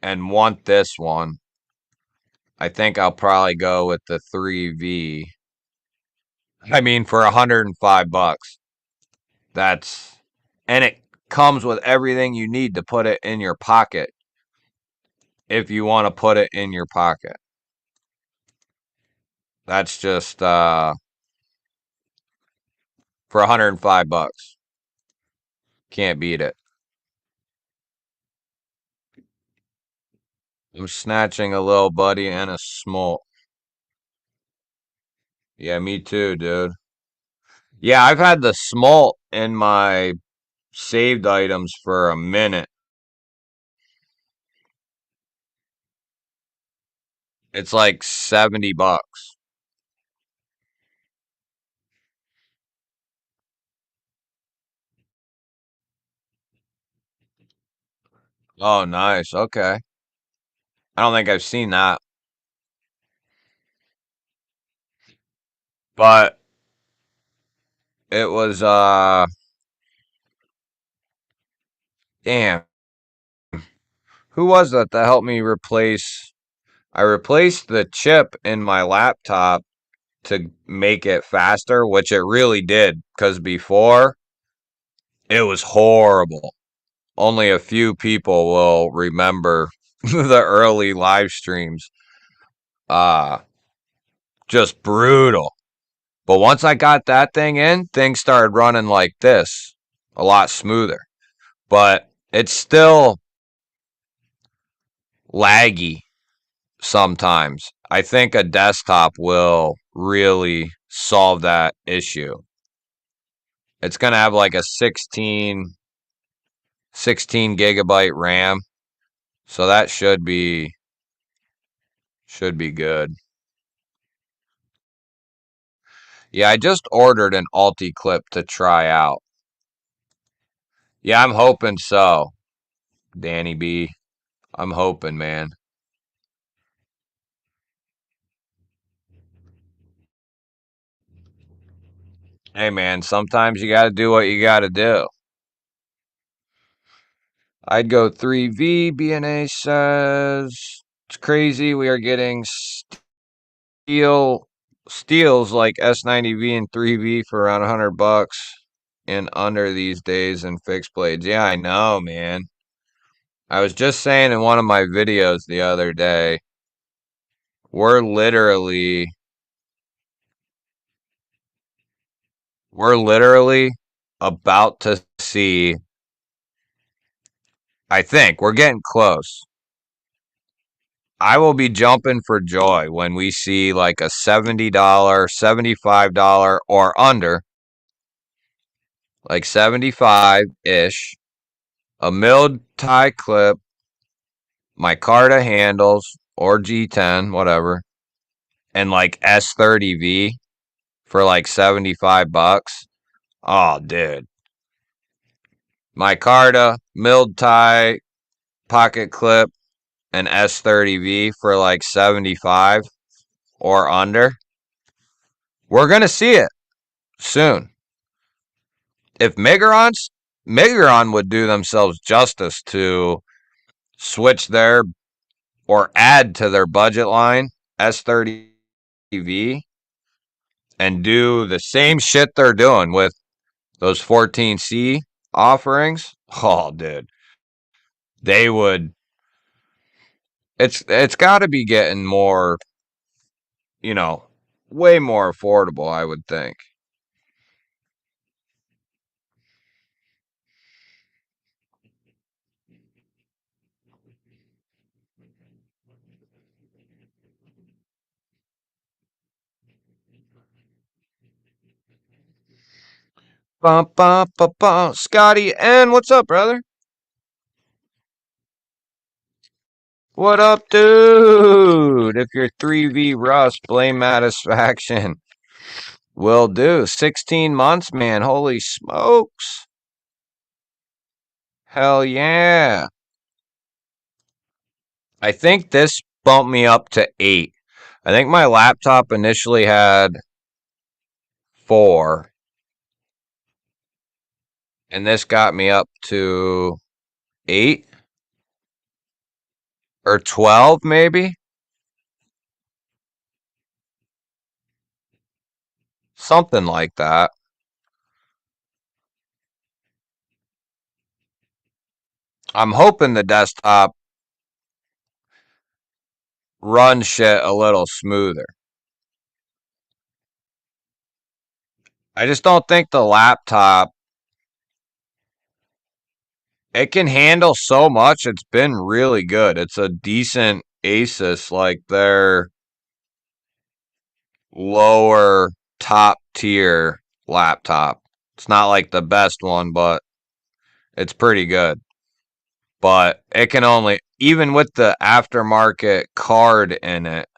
and want this one, I think I'll probably go with the 3V. I mean, for $105. That's, and it comes with everything you need to put it in your pocket if you want to put it in your pocket. That's just for $105. Can't beat it. I'm snatching a little buddy and a smolt. Yeah, me too, dude. Yeah, I've had the smolt in my saved items for a minute. It's like $70. Oh, nice. Okay. I don't think I've seen that. But it was damn. Who was that helped me replace I replaced the chip in my laptop to make it faster, which it really did, because before it was horrible. Only a few people will remember the early live streams. Uh just brutal. But once I got that thing in, things started running like this, a lot smoother. But it's still laggy sometimes. I think a desktop will really solve that issue. It's going to have like a 16 gigabyte RAM, so that should be good. Yeah, I just ordered an Alti clip to try out. Yeah, I'm hoping so. Danny B. I'm hoping, man. Hey, man, sometimes you got to do what you got to do. I'd go 3V, BNA says. It's crazy. We are getting steals like S90V and 3V for around $100 and under these days in fixed blades. Yeah, I know, man. I was just saying in one of my videos the other day, we're literally we're literally about to see. I think we're getting close. I will be jumping for joy when we see like a $70, $75 or under, like 75 ish, a milled tie clip, micarta handles or G10, whatever, and like S30V for like 75 bucks. Oh, dude. Micarta, milled tie, pocket clip, and S30V for like 75 or under. We're going to see it soon. If Megaron would do themselves justice to switch their or add to their budget line S30V and do the same shit they're doing with those 14C offerings. Oh, dude, they would. It's got to be getting more, you know, way more affordable, I would think. Bum, bum, bum, bum. Scotty N, what's up, brother? What up, dude? If you're 3V Rust, blame Satisfaction. Will do. 16 months, man. Holy smokes. Hell yeah. I think this bumped me up to 8. I think my laptop initially had 4, and this got me up to 8 or 12, maybe? Something like that. I'm hoping the desktop runs shit a little smoother. I just don't think the laptop it can handle so much. It's been really good. It's a decent Asus, like their lower top tier laptop. It's not like the best one, but it's pretty good. But it can only, even with the aftermarket card in it,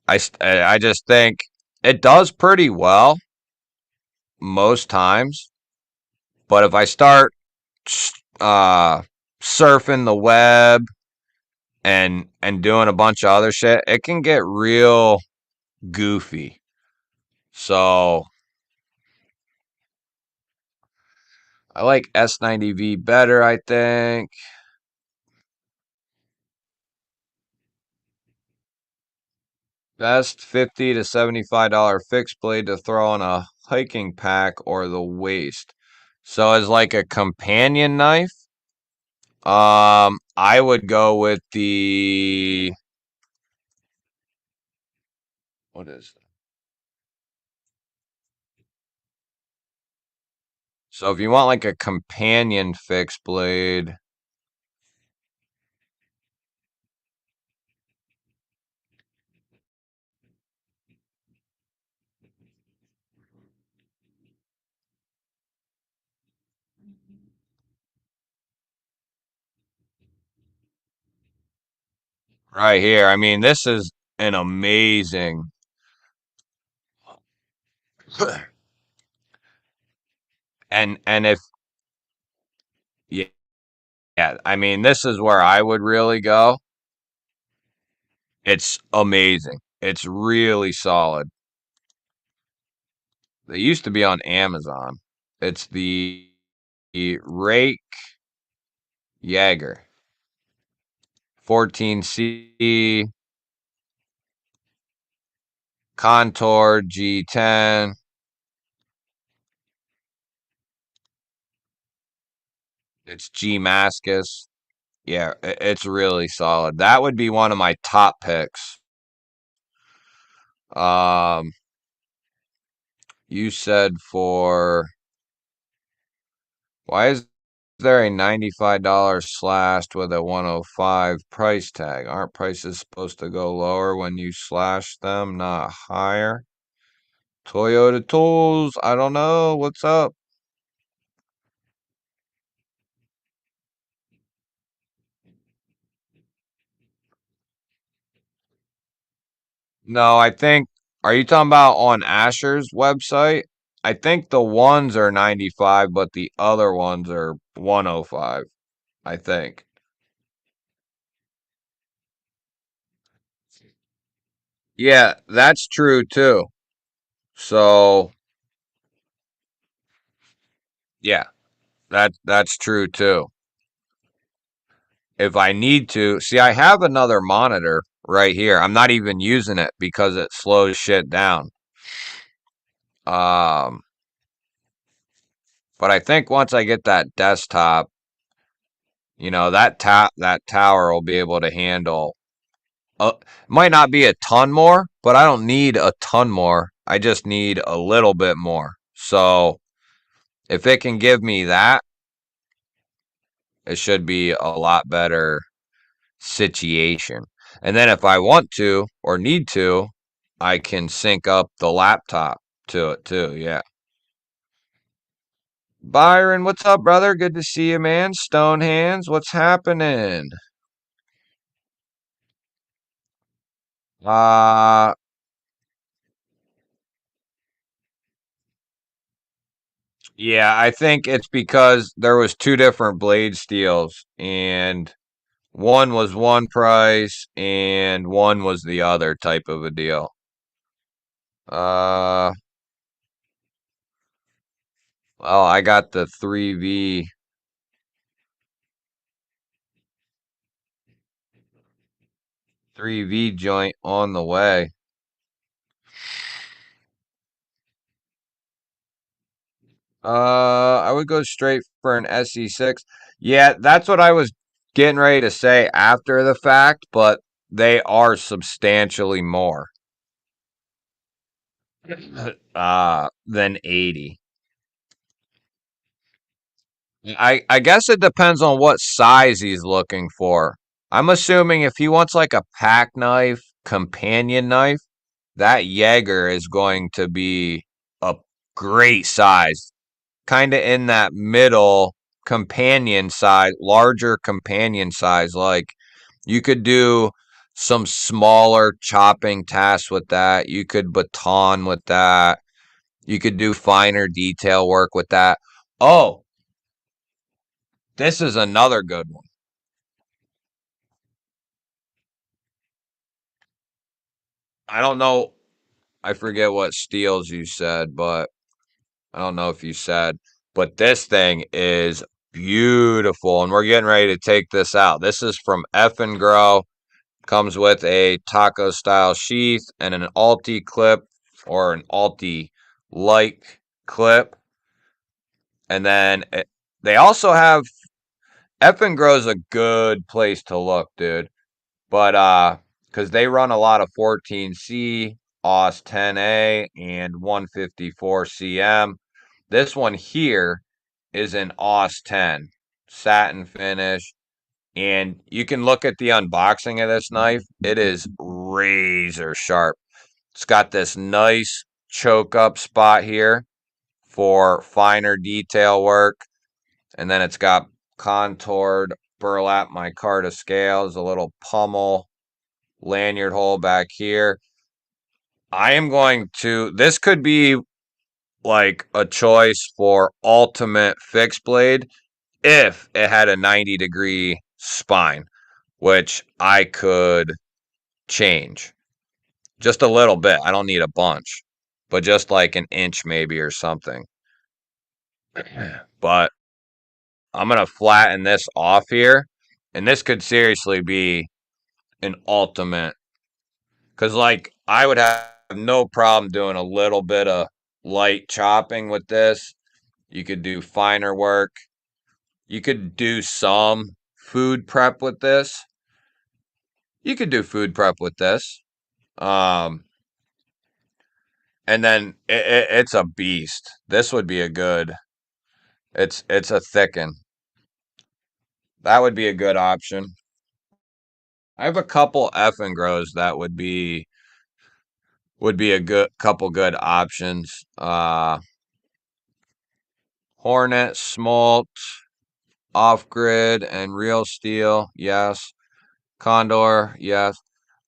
I just think it does pretty well most times. But if I start uh, surfing the web and doing a bunch of other shit, it can get real goofy. So I like S90V better, I think. Best $50 to $75 fixed blade to throw on a hiking pack or the waist. So as like a companion knife, I would go with the what is it? So if you want like a companion fixed blade, right here. I mean, this is an amazing and if yeah, yeah, I mean, this is where I would really go. It's amazing. It's really solid. They used to be on Amazon. It's the Rake Jaeger 14C Contour G10. It's G Mascus. Yeah, it's really solid. That would be one of my top picks. Um, you said for why is there a $95 slashed with a 105 price tag? Aren't prices supposed to go lower when you slash them, not higher? Toyota Tools, I don't know. What's up? No, I think, are you talking about on Asher's website? I think the ones are 95, but the other ones are 105, I think. Yeah, that's true too. So, yeah, that's true too. If I need to, see, I have another monitor right here. I'm not even using it because it slows shit down. Um, but I think once I get that desktop, that tower will be able to handle. Might not be a ton more, but I don't need a ton more. I just need a little bit more. So if it can give me that, it should be a lot better situation. And then if I want to or need to, I can sync up the laptop to it too. Yeah. Byron, what's up, brother? Good to see you, man. Stone hands, what's happening? Uh yeah, I think it's because there was two different blade steels and one was one price and one was the other type of a deal. Uh well, I got the 3V joint on the way. I would go straight for an SE6. Yeah, that's what I was getting ready to say after the fact, but they are substantially more than 80. I guess it depends on what size he's looking for. I'm assuming if he wants like a pack knife, companion knife, that Jaeger is going to be a great size, kind of in that middle companion size, larger companion size. Like you could do some smaller chopping tasks with that. You could baton with that. You could do finer detail work with that. Oh, this is another good one. I don't know. I forget what steels you said, but I don't know if you said, but this thing is beautiful, and we're getting ready to take this out. This is from F and Grow. Comes with a taco style sheath and an Alti clip or an Alti like clip, and then they also have F and Grow's a good place to look, dude. But because they run a lot of 14C, AUS 10A, and 154 CM. This one here is an AUS 10 satin finish. And you can look at the unboxing of this knife. It is razor sharp. It's got this nice choke up spot here for finer detail work. And then it's got contoured burlap micarta scales, a little pummel lanyard hole back here. I am going to, this could be like a choice for ultimate fixed blade if it had a 90-degree spine, which I could change just a little bit. I don't need a bunch, but just like an inch maybe or something. But I'm going to flatten this off here, and this could seriously be an ultimate. Because, like, I would have no problem doing a little bit of light chopping with this. You could do finer work. You could do some food prep with this. You could do food prep with this. Um, And then it's a beast. This would be a good. It's a thicken. That would be a good option. I have a couple F and grows that would be a good couple good options. Hornet, Smolt, Off Grid, and Real Steel. Yes. Condor. Yes.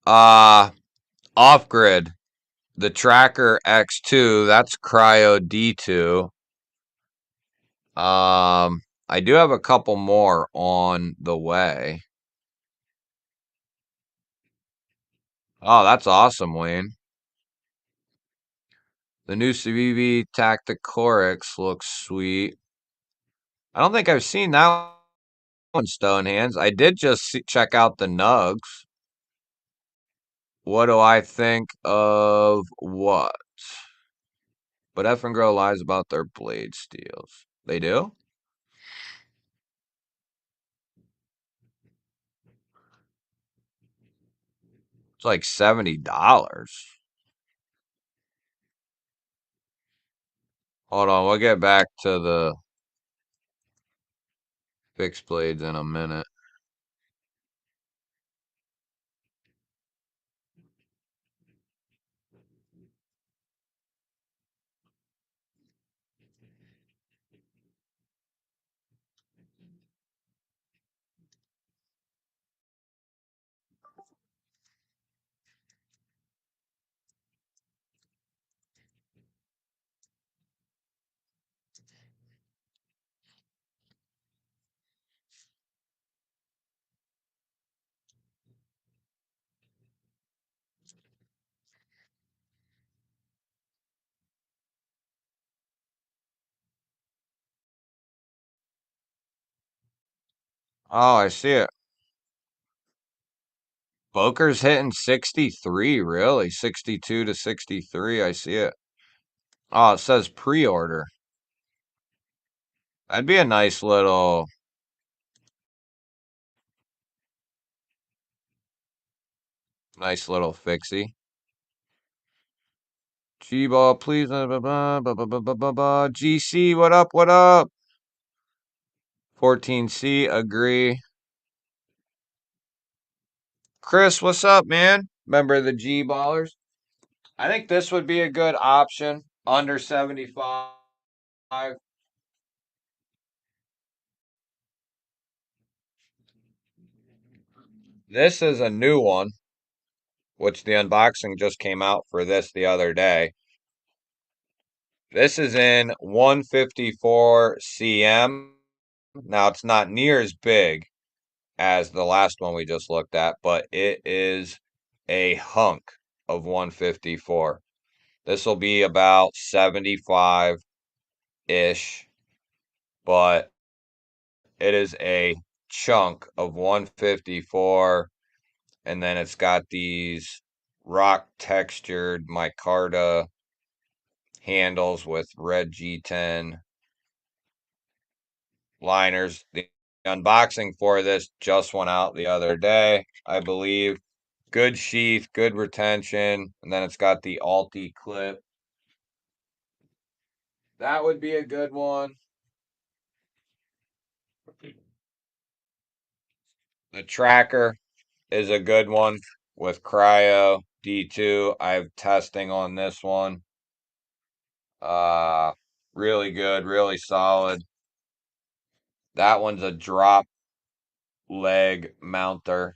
Uh Off Grid. The Tracker X2. That's Cryo D2. I do have a couple more on the way. Oh, that's awesome, Wayne. The new CVV Tacticorix looks sweet. I don't think I've seen that one, Stonehands. I did just check out the Nugs. What do I think of what? But F and Grow lies about their blade steels. They do? It's like $70. Hold on, we'll get back to the fixed blades in a minute. Oh, I see it. Boker's hitting 63, really? 62 to 63. I see it. Oh, it says pre-order. That'd be a nice little fixie. G-ball, please. GC, what up? What up? 14C, agree. Chris, what's up, man? Member of the G Ballers. I think this would be a good option. Under 75. This is a new one, which the unboxing just came out for this the other day. This is in 154 cm. Now, it's not near as big as the last one we just looked at, but it is a hunk of 154. This will be about 75-ish, but it is a chunk of 154, and then it's got these rock textured micarta handles with red G10 liners. The unboxing for this just went out the other day, I believe. Good sheath, good retention, and then it's got the Alti clip. That would be a good one. The Tracker is a good one with Cryo D2. I have testing on this one. Uh, really good, really solid. That one's a drop leg mounter,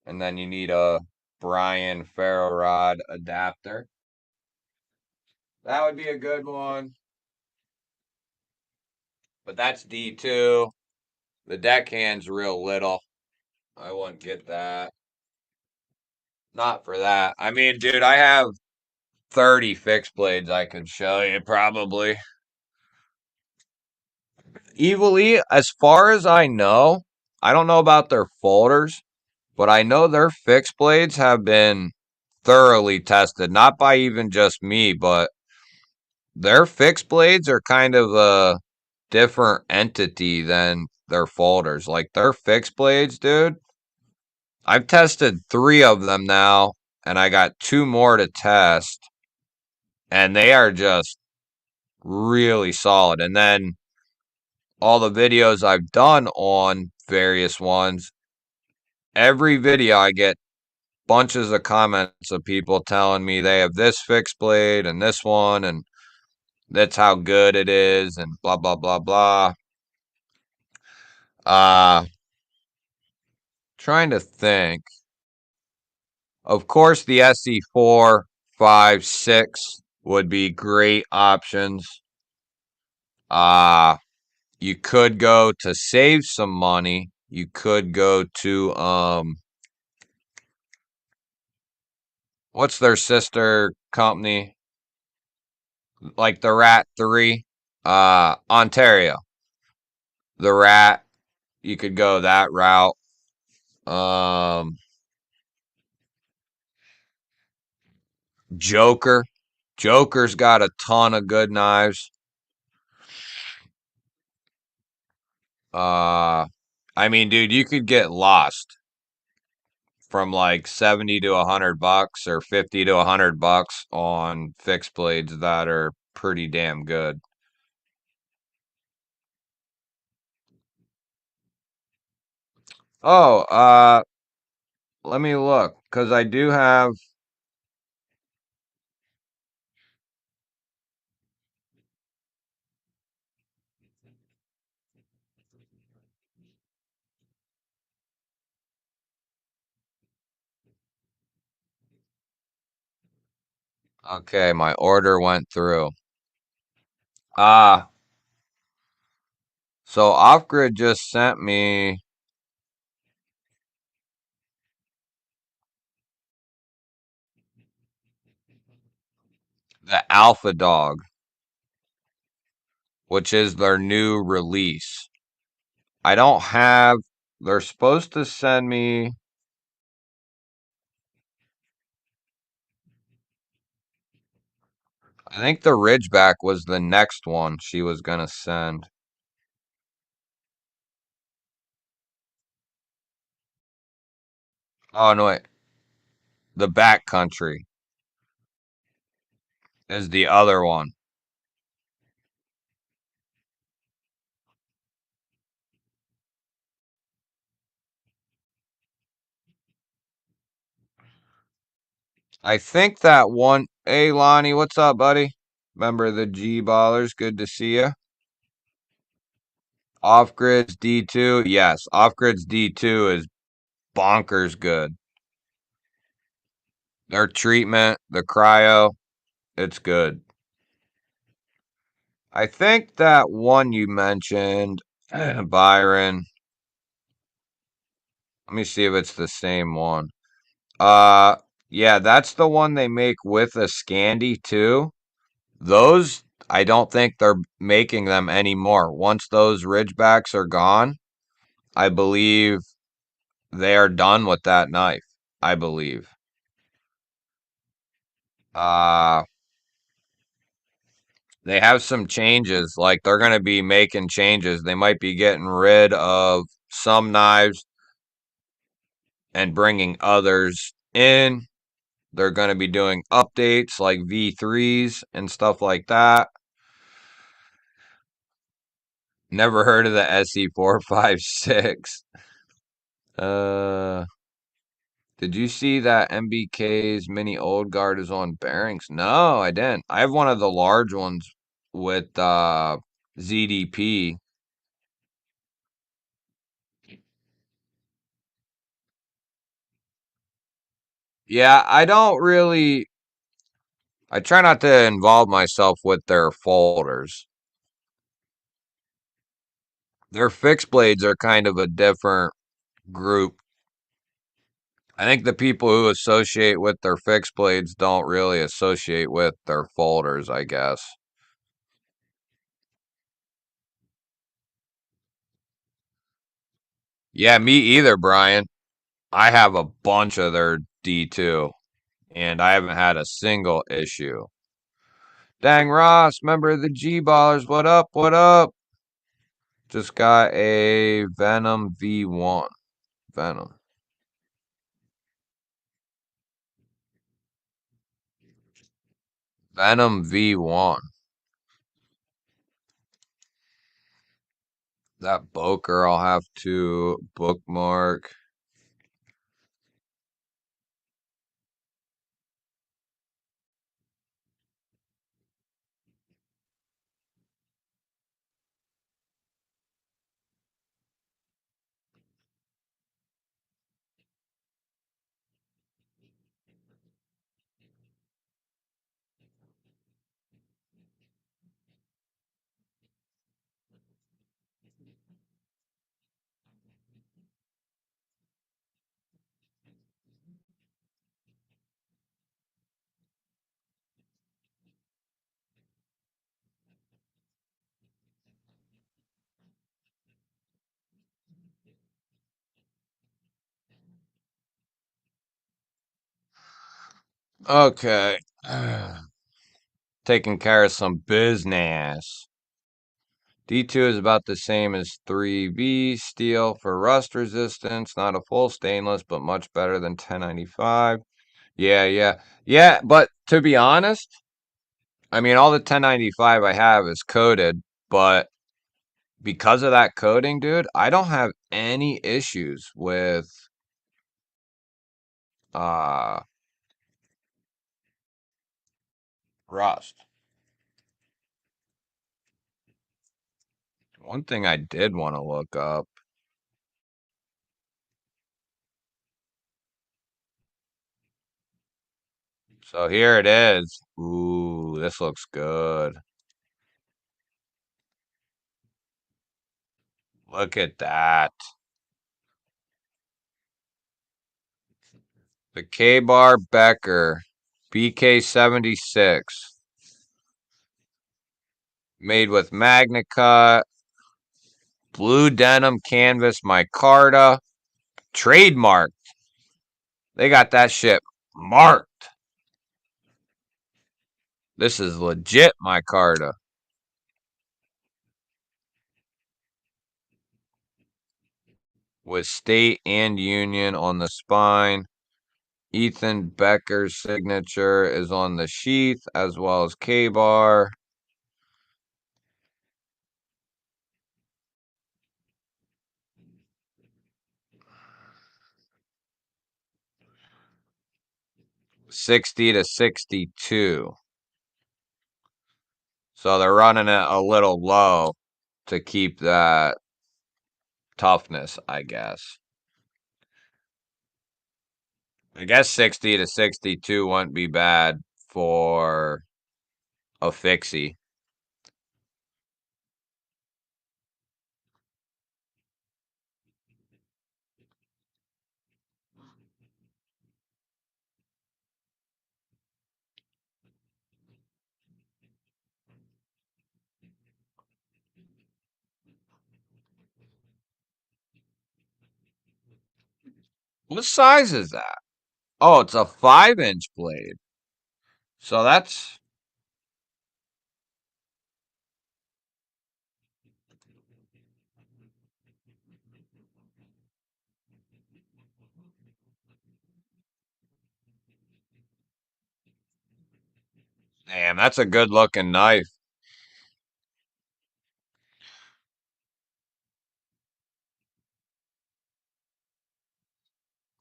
and then you need a Brian ferro rod adapter. That would be a good one. But that's D2. The deckhand's real little. I wouldn't get that. Not for that. I mean, dude, I have 30 fixed blades I could show you probably. Evilly, as far as I know, I don't know about their folders, but I know their fixed blades have been thoroughly tested, not by even just me, but their fixed blades are kind of a different entity than their folders. Like their fixed blades, dude. I've tested 3 of them now, and I got 2 more to test. and they are just really solid. And then all the videos I've done on various ones, every video I get bunches of comments of people telling me they have this fixed blade and this one, and that's how good it is, and blah blah blah blah. Uh Trying to think. Of course, the SE4, 5, 6 would be great options. Uh you could go to save some money. You could go to what's their sister company? Like the Rat 3, Ontario. The Rat, you could go that route. Um Joker. Joker's got a ton of good knives. Uh I mean, dude, you could get lost from like 70 to 100 bucks or 50 to 100 bucks on fixed blades that are pretty damn good. Oh, let me look cuz I do have okay, my order went through. Ah, so Offgrid just sent me the Alpha Dog, which is their new release. I don't have, they're supposed to send me, I think the Ridgeback was the next one she was going to send. Oh, no, wait. The Backcountry is the other one. I think that one. Hey, Lonnie, what's up, buddy? Member of the G Ballers. Good to see you. Off Grid's D2. Yes, Off Grid's D2 is bonkers good. Their treatment, the cryo, it's good. I think that one you mentioned, Byron. Let me see if it's the same one. Uh, yeah, that's the one they make with a Scandi too. Those, I don't think they're making them anymore. Once those Ridgebacks are gone, I believe they are done with that knife. I believe. Uh, they have some changes. Like they're going to be making changes. They might be getting rid of some knives and bringing others in. They're going to be doing updates like V3s and stuff like that. Never heard of the SE456. Uh, did you see that MBK's mini old guard is on bearings? No, I didn't. I have one of the large ones with ZDP. Yeah, I don't really. I try not to involve myself with their folders. Their fixed blades are kind of a different group. I think the people who associate with their fixed blades don't really associate with their folders, I guess. Yeah, me either, Brian. I have a bunch of their D2, and I haven't had a single issue. Dang Ross, member of the G Ballers, what up? What up? Just got a Venom V1. Venom. Venom V1. That Boker I'll have to bookmark. Okay. Taking care of some business. D2 is about the same as 3B steel for rust resistance. Not a full stainless, but much better than 1095. Yeah, yeah. Yeah, but to be honest, I mean, all the 1095 I have is coated, but because of that coating, dude, I don't have any issues with uh rust. One thing I did want to look up. So here it is. Ooh, this looks good. Look at that. The K-Bar Becker BK76 made with MagnaCut, blue denim canvas micarta, trademark. They got that shit marked. This is legit micarta with state and union on the spine. Ethan Becker's signature is on the sheath as well as K-Bar. $60 to $62. So they're running it a little low to keep that toughness, I guess. I guess 60 to 62 wouldn't be bad for a fixie. What size is that? Oh, it's a 5-inch blade. So that's. Damn, that's a good looking knife.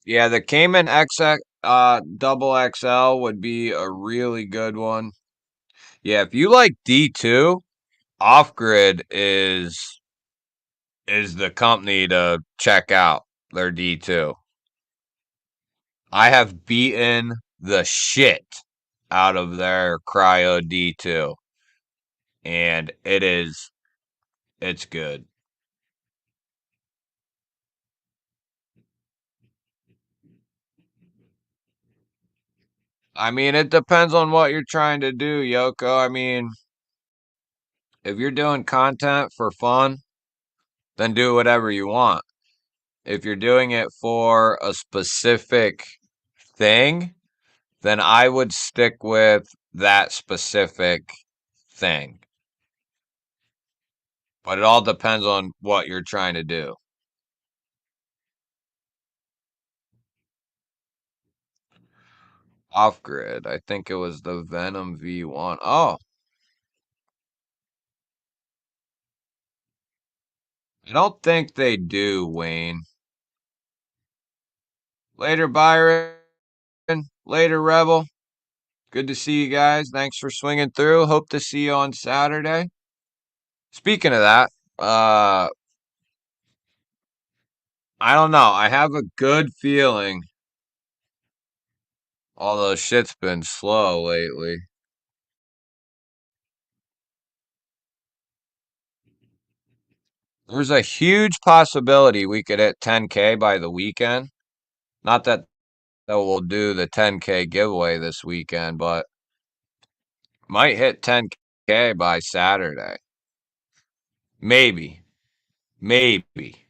Yeah, the Cayman XX double XL would be a really good one. Yeah, if you like D2, Off Grid is the company to check out. Their D2. I have beaten the shit out of their Cryo D2, and it's good. I mean, it depends on what you're trying to do, Yoko. I mean, if you're doing content for fun, then do whatever you want. If you're doing it for a specific thing, then I would stick with that specific thing. But it all depends on what you're trying to do. off grid. I think it was the Venom V1. Oh, I don't think they do, Wayne. Later, Byron. Later, Rebel. Good to see you guys. Thanks for swinging through. Hope to see you on Saturday. Speaking of that, I don't know. I have a good feeling, although shit's been slow lately. There's a huge possibility we could hit 10K by the weekend. Not that we'll do the 10K giveaway this weekend, but might hit 10K by Saturday. Maybe. Maybe.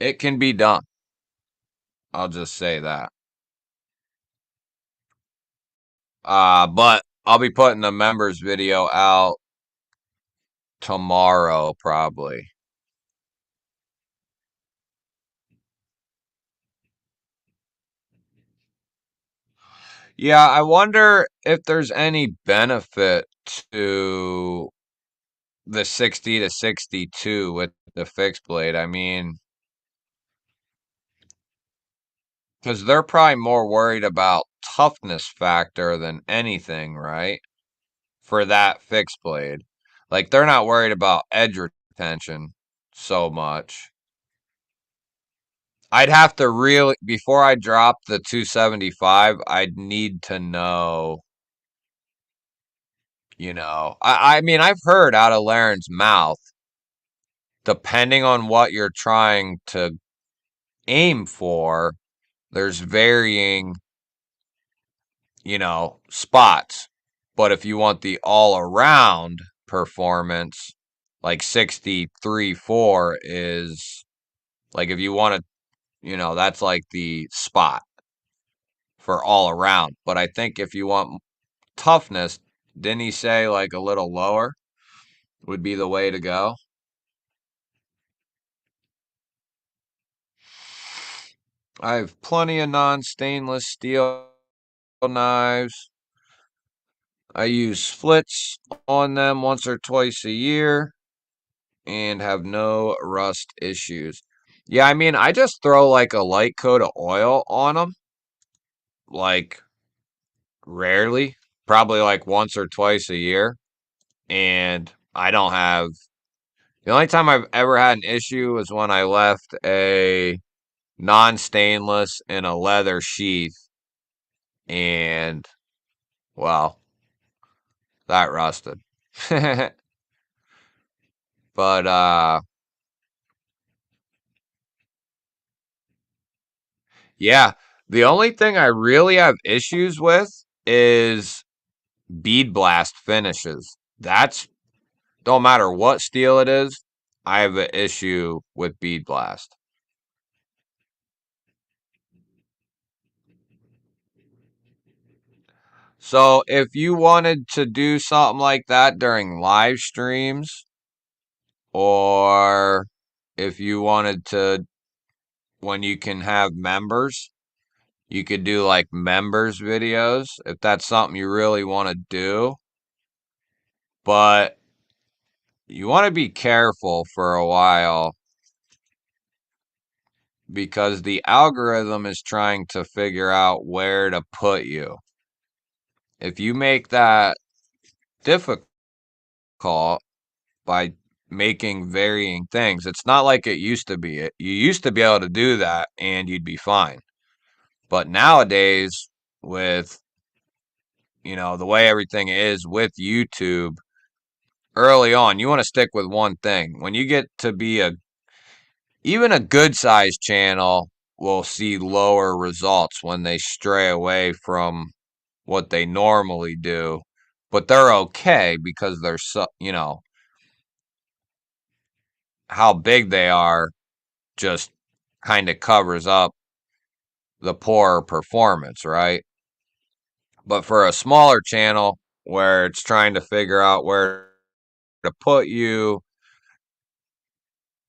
It can be done. I'll just say that. But I'll be putting the members video out tomorrow, probably. Yeah, I wonder if there's any benefit to the 60 to 62 with the fixed blade. I mean, because they're probably more worried about toughness factor than anything, right? For that fixed blade. Like, they're not worried about edge retention so much. I'd have to really, before I drop the 275, I'd need to know, I mean, I've heard out of Laren's mouth, depending on what you're trying to aim for, there's varying, spots. But if you want the all around performance, like 63.4 is like, if you want to, that's like the spot for all around. But I think if you want toughness, didn't he say like a little lower would be the way to go? I have plenty of non-stainless steel knives. I use flits on them once or twice a year and have no rust issues. Yeah, I mean, I just throw like a light coat of oil on them, like rarely, probably like once or twice a year. And I don't have the only time I've ever had an issue was when I left a non stainless in a leather sheath, and well, that rusted. But yeah, the only thing I really have issues with is bead blast finishes. That's don't matter what steel it is, I have an issue with bead blast. So if you wanted to do something like that during live streams, or if you wanted to, when you can have members, you could do like members videos if that's something you really want to do. But you want to be careful for a while because the algorithm is trying to figure out where to put you. If you make that difficult by making varying things, it's not like it used to be. You used to be able to do that and you'd be fine. But nowadays, with the way everything is with YouTube, early on, you want to stick with one thing. When you get to be even a good sized channel will see lower results when they stray away from what they normally do, but they're okay because they're how big they are just kind of covers up the poor performance, right? But for a smaller channel where it's trying to figure out where to put you,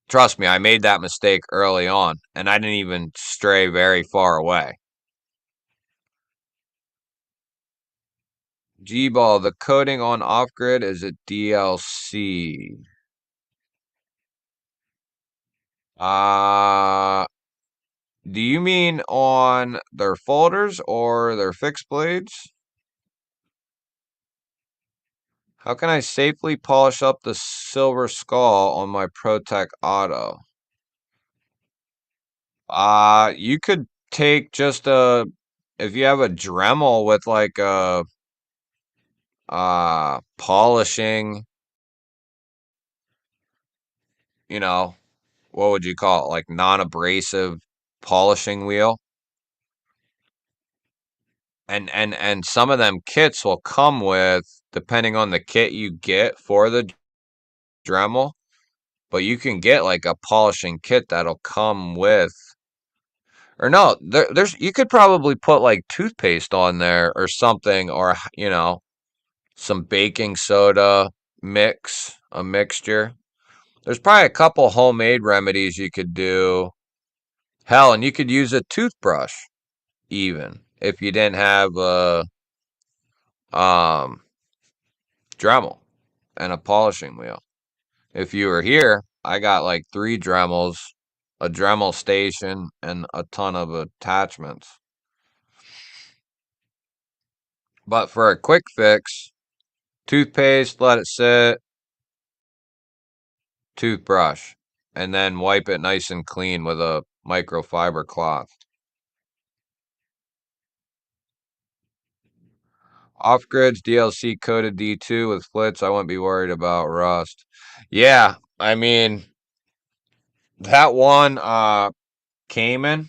trust me, I made that mistake early on and I didn't even stray very far away. G-Ball, the coating on off-grid is a DLC. Uh, do you mean on their folders or their fixed blades? How can I safely polish up the silver skull on my ProTech Auto? You could take just if you have a Dremel with like a polishing, you know, what would you call it? Like non-abrasive polishing wheel. And some of them kits will come with, depending on the kit you get for the Dremel, but you can get like a polishing kit that'll come with, or no, there's you could probably put like toothpaste on there or something, or some baking soda a mixture. There's probably a couple homemade remedies you could do. Hell, and you could use a toothbrush even if you didn't have a um Dremel and a polishing wheel. If you were here, I got like 3 Dremels, a Dremel station, and a ton of attachments. But for a quick fix, toothpaste, let it sit, toothbrush, and then wipe it nice and clean with a microfiber cloth. Off-grid's DLC coded D2 with flits. I wouldn't be worried about rust. Yeah, I mean, that one came in.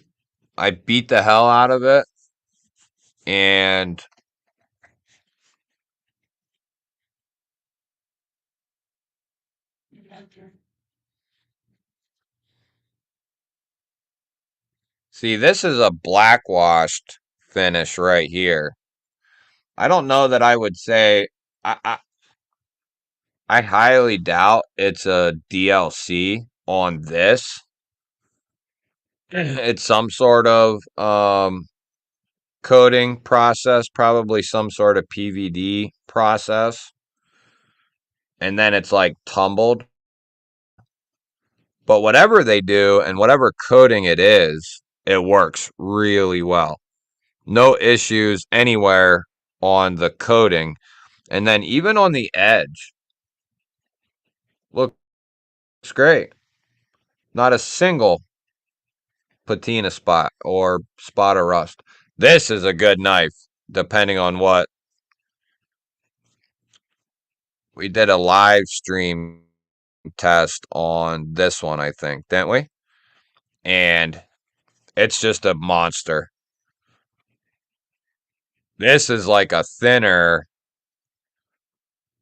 I beat the hell out of it. And see, this is a blackwashed finish right here. I don't know that I would say I highly doubt it's a DLC on this. It's some sort of coating process, probably some sort of PVD process, and then it's like tumbled. But whatever they do and whatever coating it works really well. No issues anywhere on the coating. And then even on the edge, looks great. Not a single patina spot or spot of rust. This is a good knife, depending on what. We did a live stream test on this one, I think, didn't we? And it's just a monster. This is like a thinner,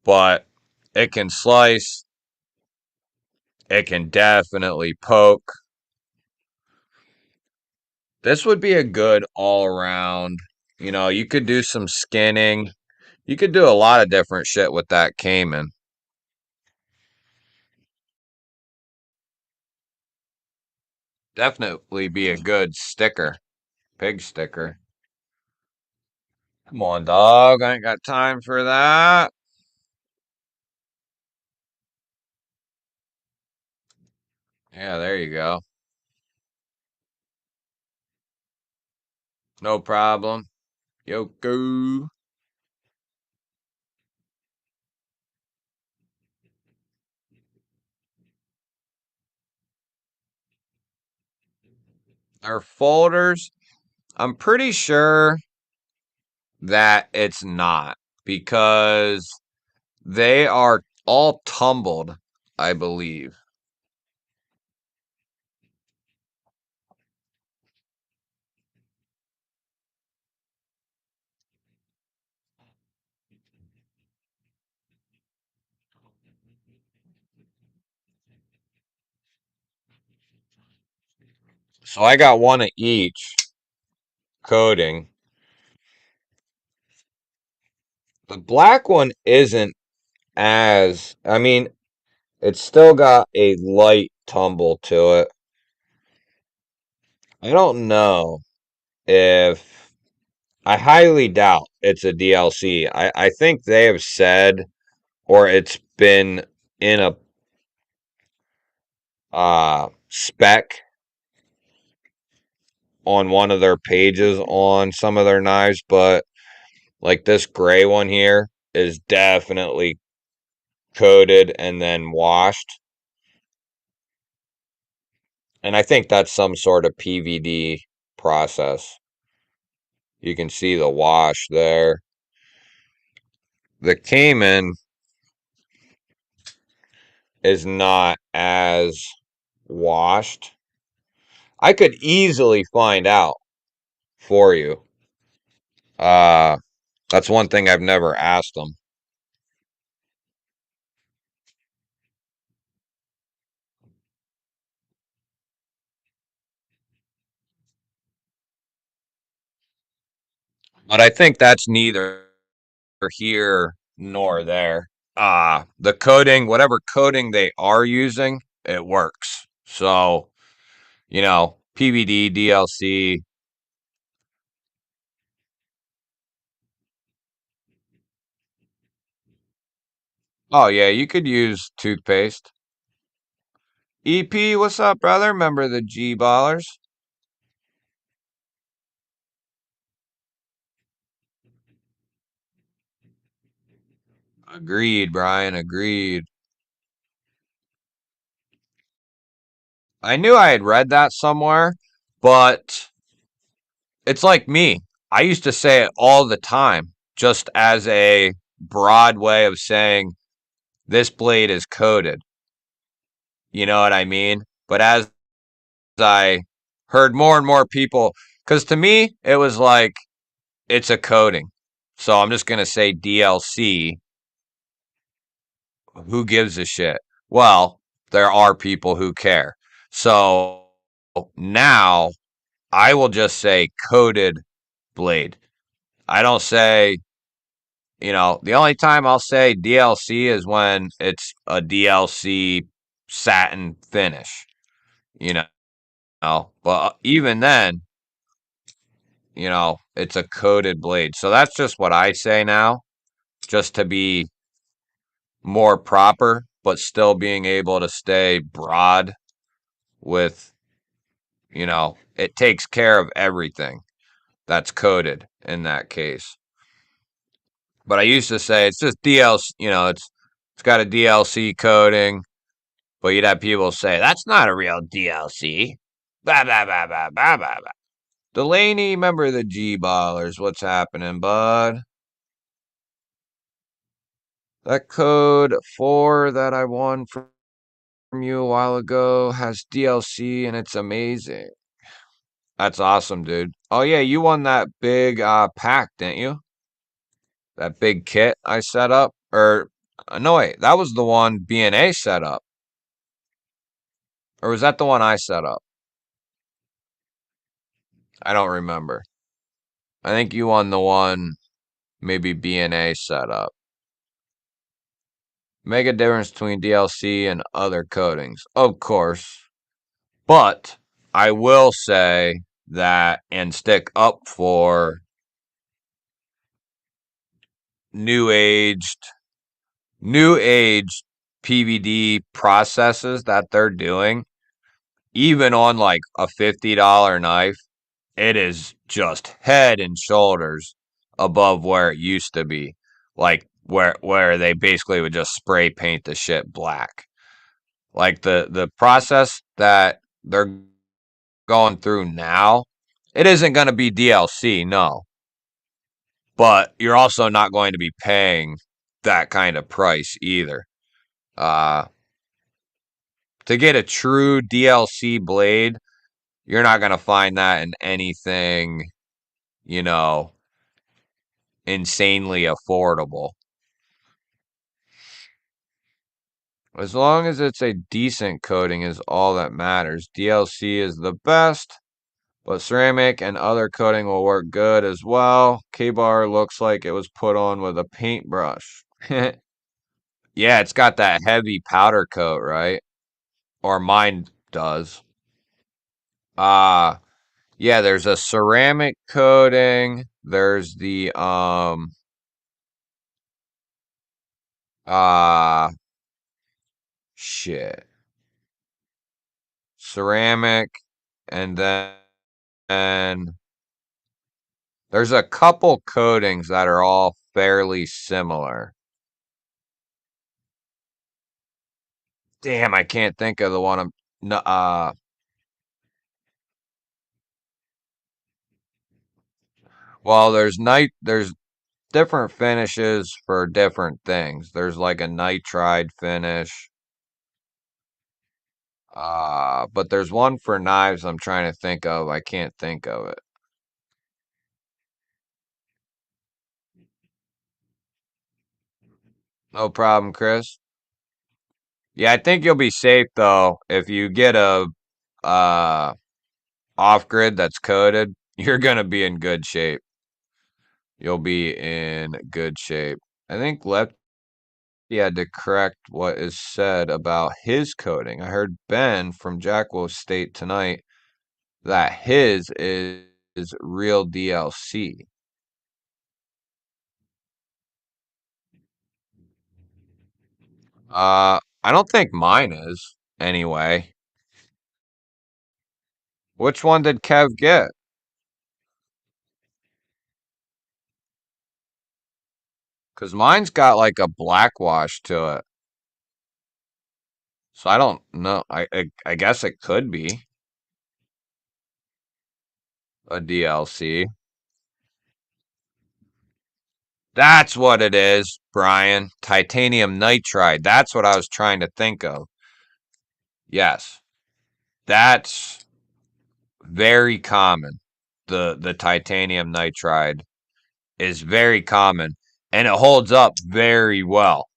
but it can slice. It can definitely poke. This would be a good all around. You could do some skinning. You could do a lot of different shit with that Cayman. Definitely be a good sticker. Pig sticker. Come on, dog. I ain't got time for that. Yeah, there you go. No problem. Yoko. Our folders, I'm pretty sure that it's not because they are all tumbled, I believe. So I got one of each coating. The black one isn't I mean, it's still got a light tumble to it. I don't know if I highly doubt it's a DLC. I think they have said, or it's been in a spec on one of their pages on some of their knives, but like this gray one here is definitely coated and then washed. And I think that's some sort of PVD process. You can see the wash there. The Cayman is not as washed. I could easily find out for you. Uh, that's one thing I've never asked them. But I think that's neither here nor there. The coating, whatever coating they are using, it works. So, PVD, DLC. Oh, yeah, you could use toothpaste. EP, what's up, brother? Remember the G Ballers? Agreed, Brian, agreed. I knew I had read that somewhere, but it's like me. I used to say it all the time, just as a broad way of saying this blade is coated. You know what I mean? But as I heard more and more people, because to me, it was like, it's a coating. So I'm just going to say DLC. Who gives a shit? Well, there are people who care. So now I will just say coated blade. I don't say, the only time I'll say DLC is when it's a DLC satin finish, you but even then, it's a coated blade. So that's just what I say now, just to be more proper, but still being able to stay broad with, it takes care of everything that's coated in that case. But I used to say it's just DLC, it's got a DLC coating, but you'd have people say that's not a real DLC. Blah blah blah blah blah blah blah. Delaney, member of the G Ballers, what's happening, bud? That code 4 that I won from you a while ago has DLC and it's amazing. That's awesome, dude. Oh yeah, you won that big pack, didn't you? That big kit I set up? Or no wait, that was the one BNA set up. Or was that the one I set up? I don't remember. I think you won the one maybe BNA set up. Make a difference between DLC and other coatings. Of course. But I will say that and stick up for new aged new age PVD processes that they're doing, even on like a $50 knife, it is just head and shoulders above where it used to be. Like where they basically would just spray paint the shit black. Like the process that they're going through now, it isn't going to be DLC, no. But you're also not going to be paying that kind of price either. Uh, to get a true DLC blade, you're not going to find that in anything, you know, insanely affordable. As long as it's a decent coating is all that matters. DLC is the best, but ceramic and other coating will work good as well. K-bar looks like it was put on with a paintbrush. Yeah, it's got that heavy powder coat, right? Or mine does. Uh yeah, there's a ceramic coating. There's the uh shit. Ceramic, and then there's a couple coatings that are all fairly similar. Damn, I can't think of the one I'm no, well, there's different finishes for different things. There's like a nitride finish. But there's one for knives I'm trying to think of. I can't think of it. No problem, Chris. Yeah, I think you'll be safe though if you get a uh off grid that's coated. You're gonna be in good shape. You'll be in good shape. I think Lefty had to correct what is said about his coating. I heard Ben from Jackwolf State tonight that his is real DLC. I don't think mine is anyway. Which one did Kev get? Because mine's got like a black wash to it. So I don't know. I guess it could be a DLC. That's what it is, Brian. Titanium nitride. That's what I was trying to think of. Yes. That's very common. The titanium nitride is very common and it holds up very well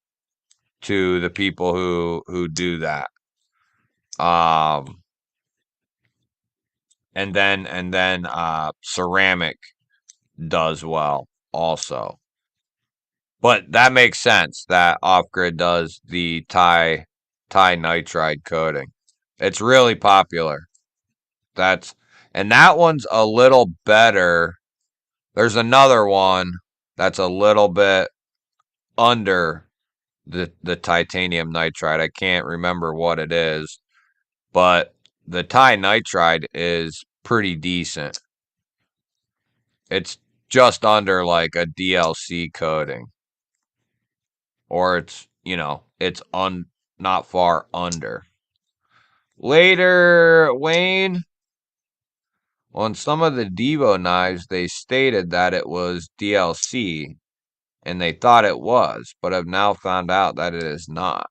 to the people who do that. Um and then ceramic does well also. But that makes sense that off grid does the Thai nitride coating. It's really popular. That's and that one's a little better. There's another one that's a little bit under the titanium nitride. I can't remember what it is, but the Thai nitride is pretty decent. It's just under like a DLC coating, or it's not far under. Later, Wayne, on some of the Devo knives, they stated that it was DLC, and they thought it was, but have now found out that it is not.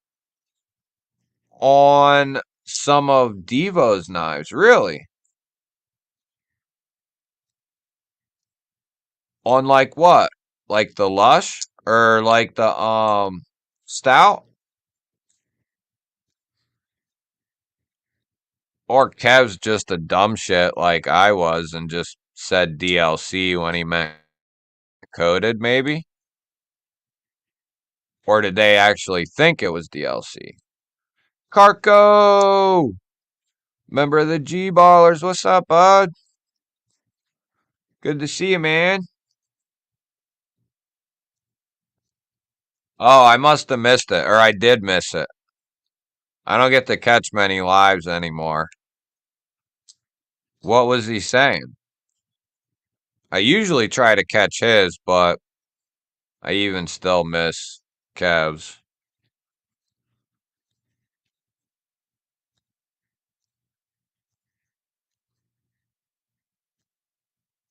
On some of Devo's knives, really? On like what? Like the Lush or like the Stout? Or Kev's just a dumb shit like I was and just said DLC when he meant coded, maybe? Or did they actually think it was DLC? Carco! Member of the G Ballers, what's up, bud? Good to see you, man. Oh, I must have missed it, or I did miss it. I don't get to catch many lives anymore. What was he saying? I usually try to catch his, but I even still miss Kev's.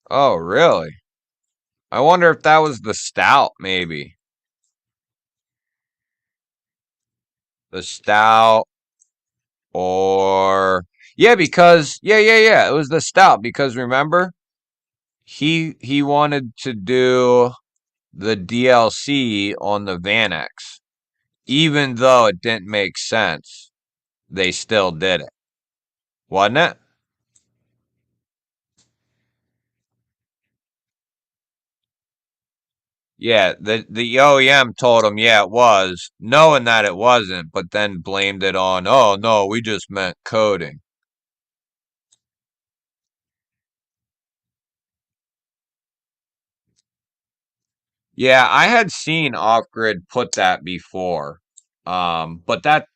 Oh, really? I wonder if that was the stout, maybe. The stout or yeah, because yeah. It was the stout because remember he wanted to do the DLC on the Vanex. Even though it didn't make sense, they still did it. Wasn't it? Yeah, the OEM told him, yeah, it was, knowing that it wasn't, but then blamed it on, oh no, we just meant coding. Yeah, I had seen Off Grid put that before. But that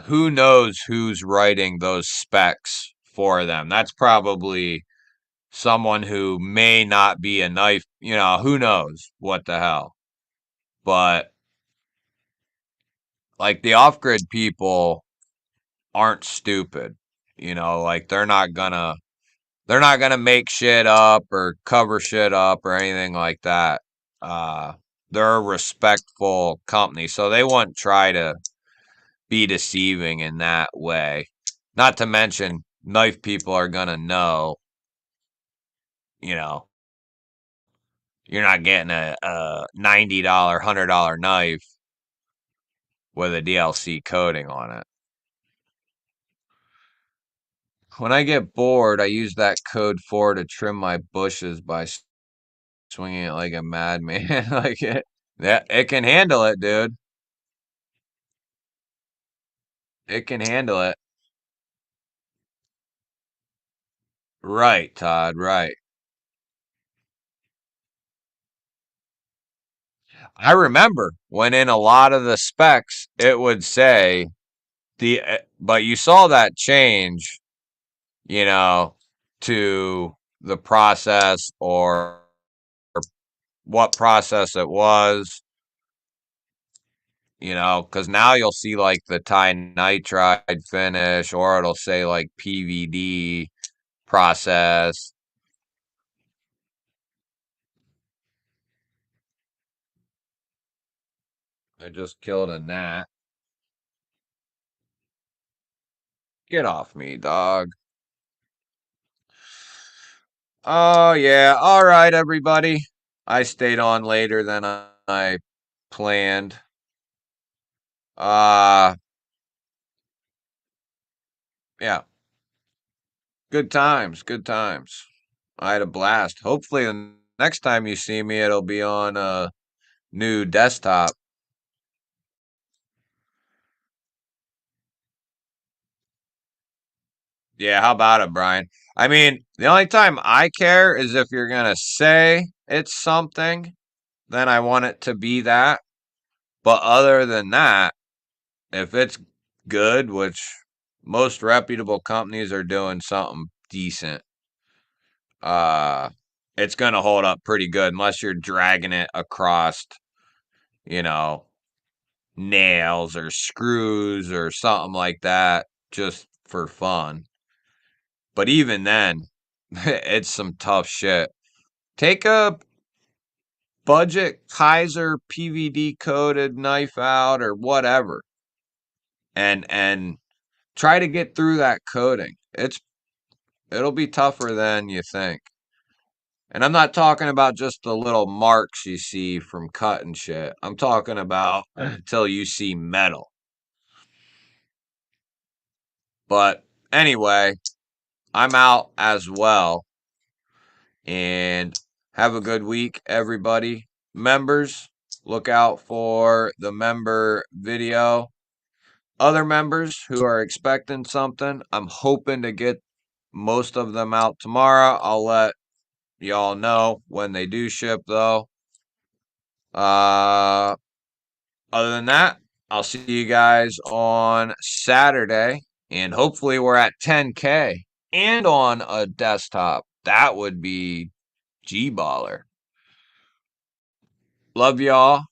who knows who's writing those specs for them? That's probably someone who may not be a knife, who knows what the hell. But like the off grid people aren't stupid. Like they're not gonna make shit up or cover shit up or anything like that. Uh they're a respectful company, so they won't try to be deceiving in that way. Not to mention knife people are gonna know, you know, you're not getting a $90, $100 knife with a DLC coating on it. When I get bored, I use that code 4 to trim my bushes by swinging it like a madman. Like it can handle it, dude. It can handle it. Right, Todd, right. I remember when in a lot of the specs it would say but you saw that change, you know, to the process or what process it was, because now you'll see like the nitride finish, or it'll say like PVD process. I just killed a gnat. Get off me, dog. Oh, yeah. All right, everybody. I stayed on later than I planned. Uh, yeah. Good times. Good times. I had a blast. Hopefully, the next time you see me, it'll be on a new desktop. Yeah, how about it, Brian? I mean, the only time I care is if you're going to say it's something, then I want it to be that. But other than that, if it's good, which most reputable companies are doing something decent, uh, it's going to hold up pretty good unless you're dragging it across, you know, nails or screws or something like that just for fun. But even then, it's some tough shit. Take a budget Kaiser PVD coated knife out or whatever, and try to get through that coating. It'll be tougher than you think. And I'm not talking about just the little marks you see from cutting shit. I'm talking about until you see metal. But anyway, I'm out as well. And have a good week, everybody. Members, look out for the member video. Other members who are expecting something, I'm hoping to get most of them out tomorrow. I'll let y'all know when they do ship, though. Uh, Other than that, I'll see you guys on Saturday, and hopefully we're at 10K and on a desktop. That would be G baller. Love y'all.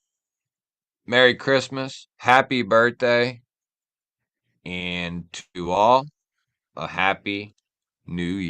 Merry Christmas. Happy birthday. And to all, a happy new year.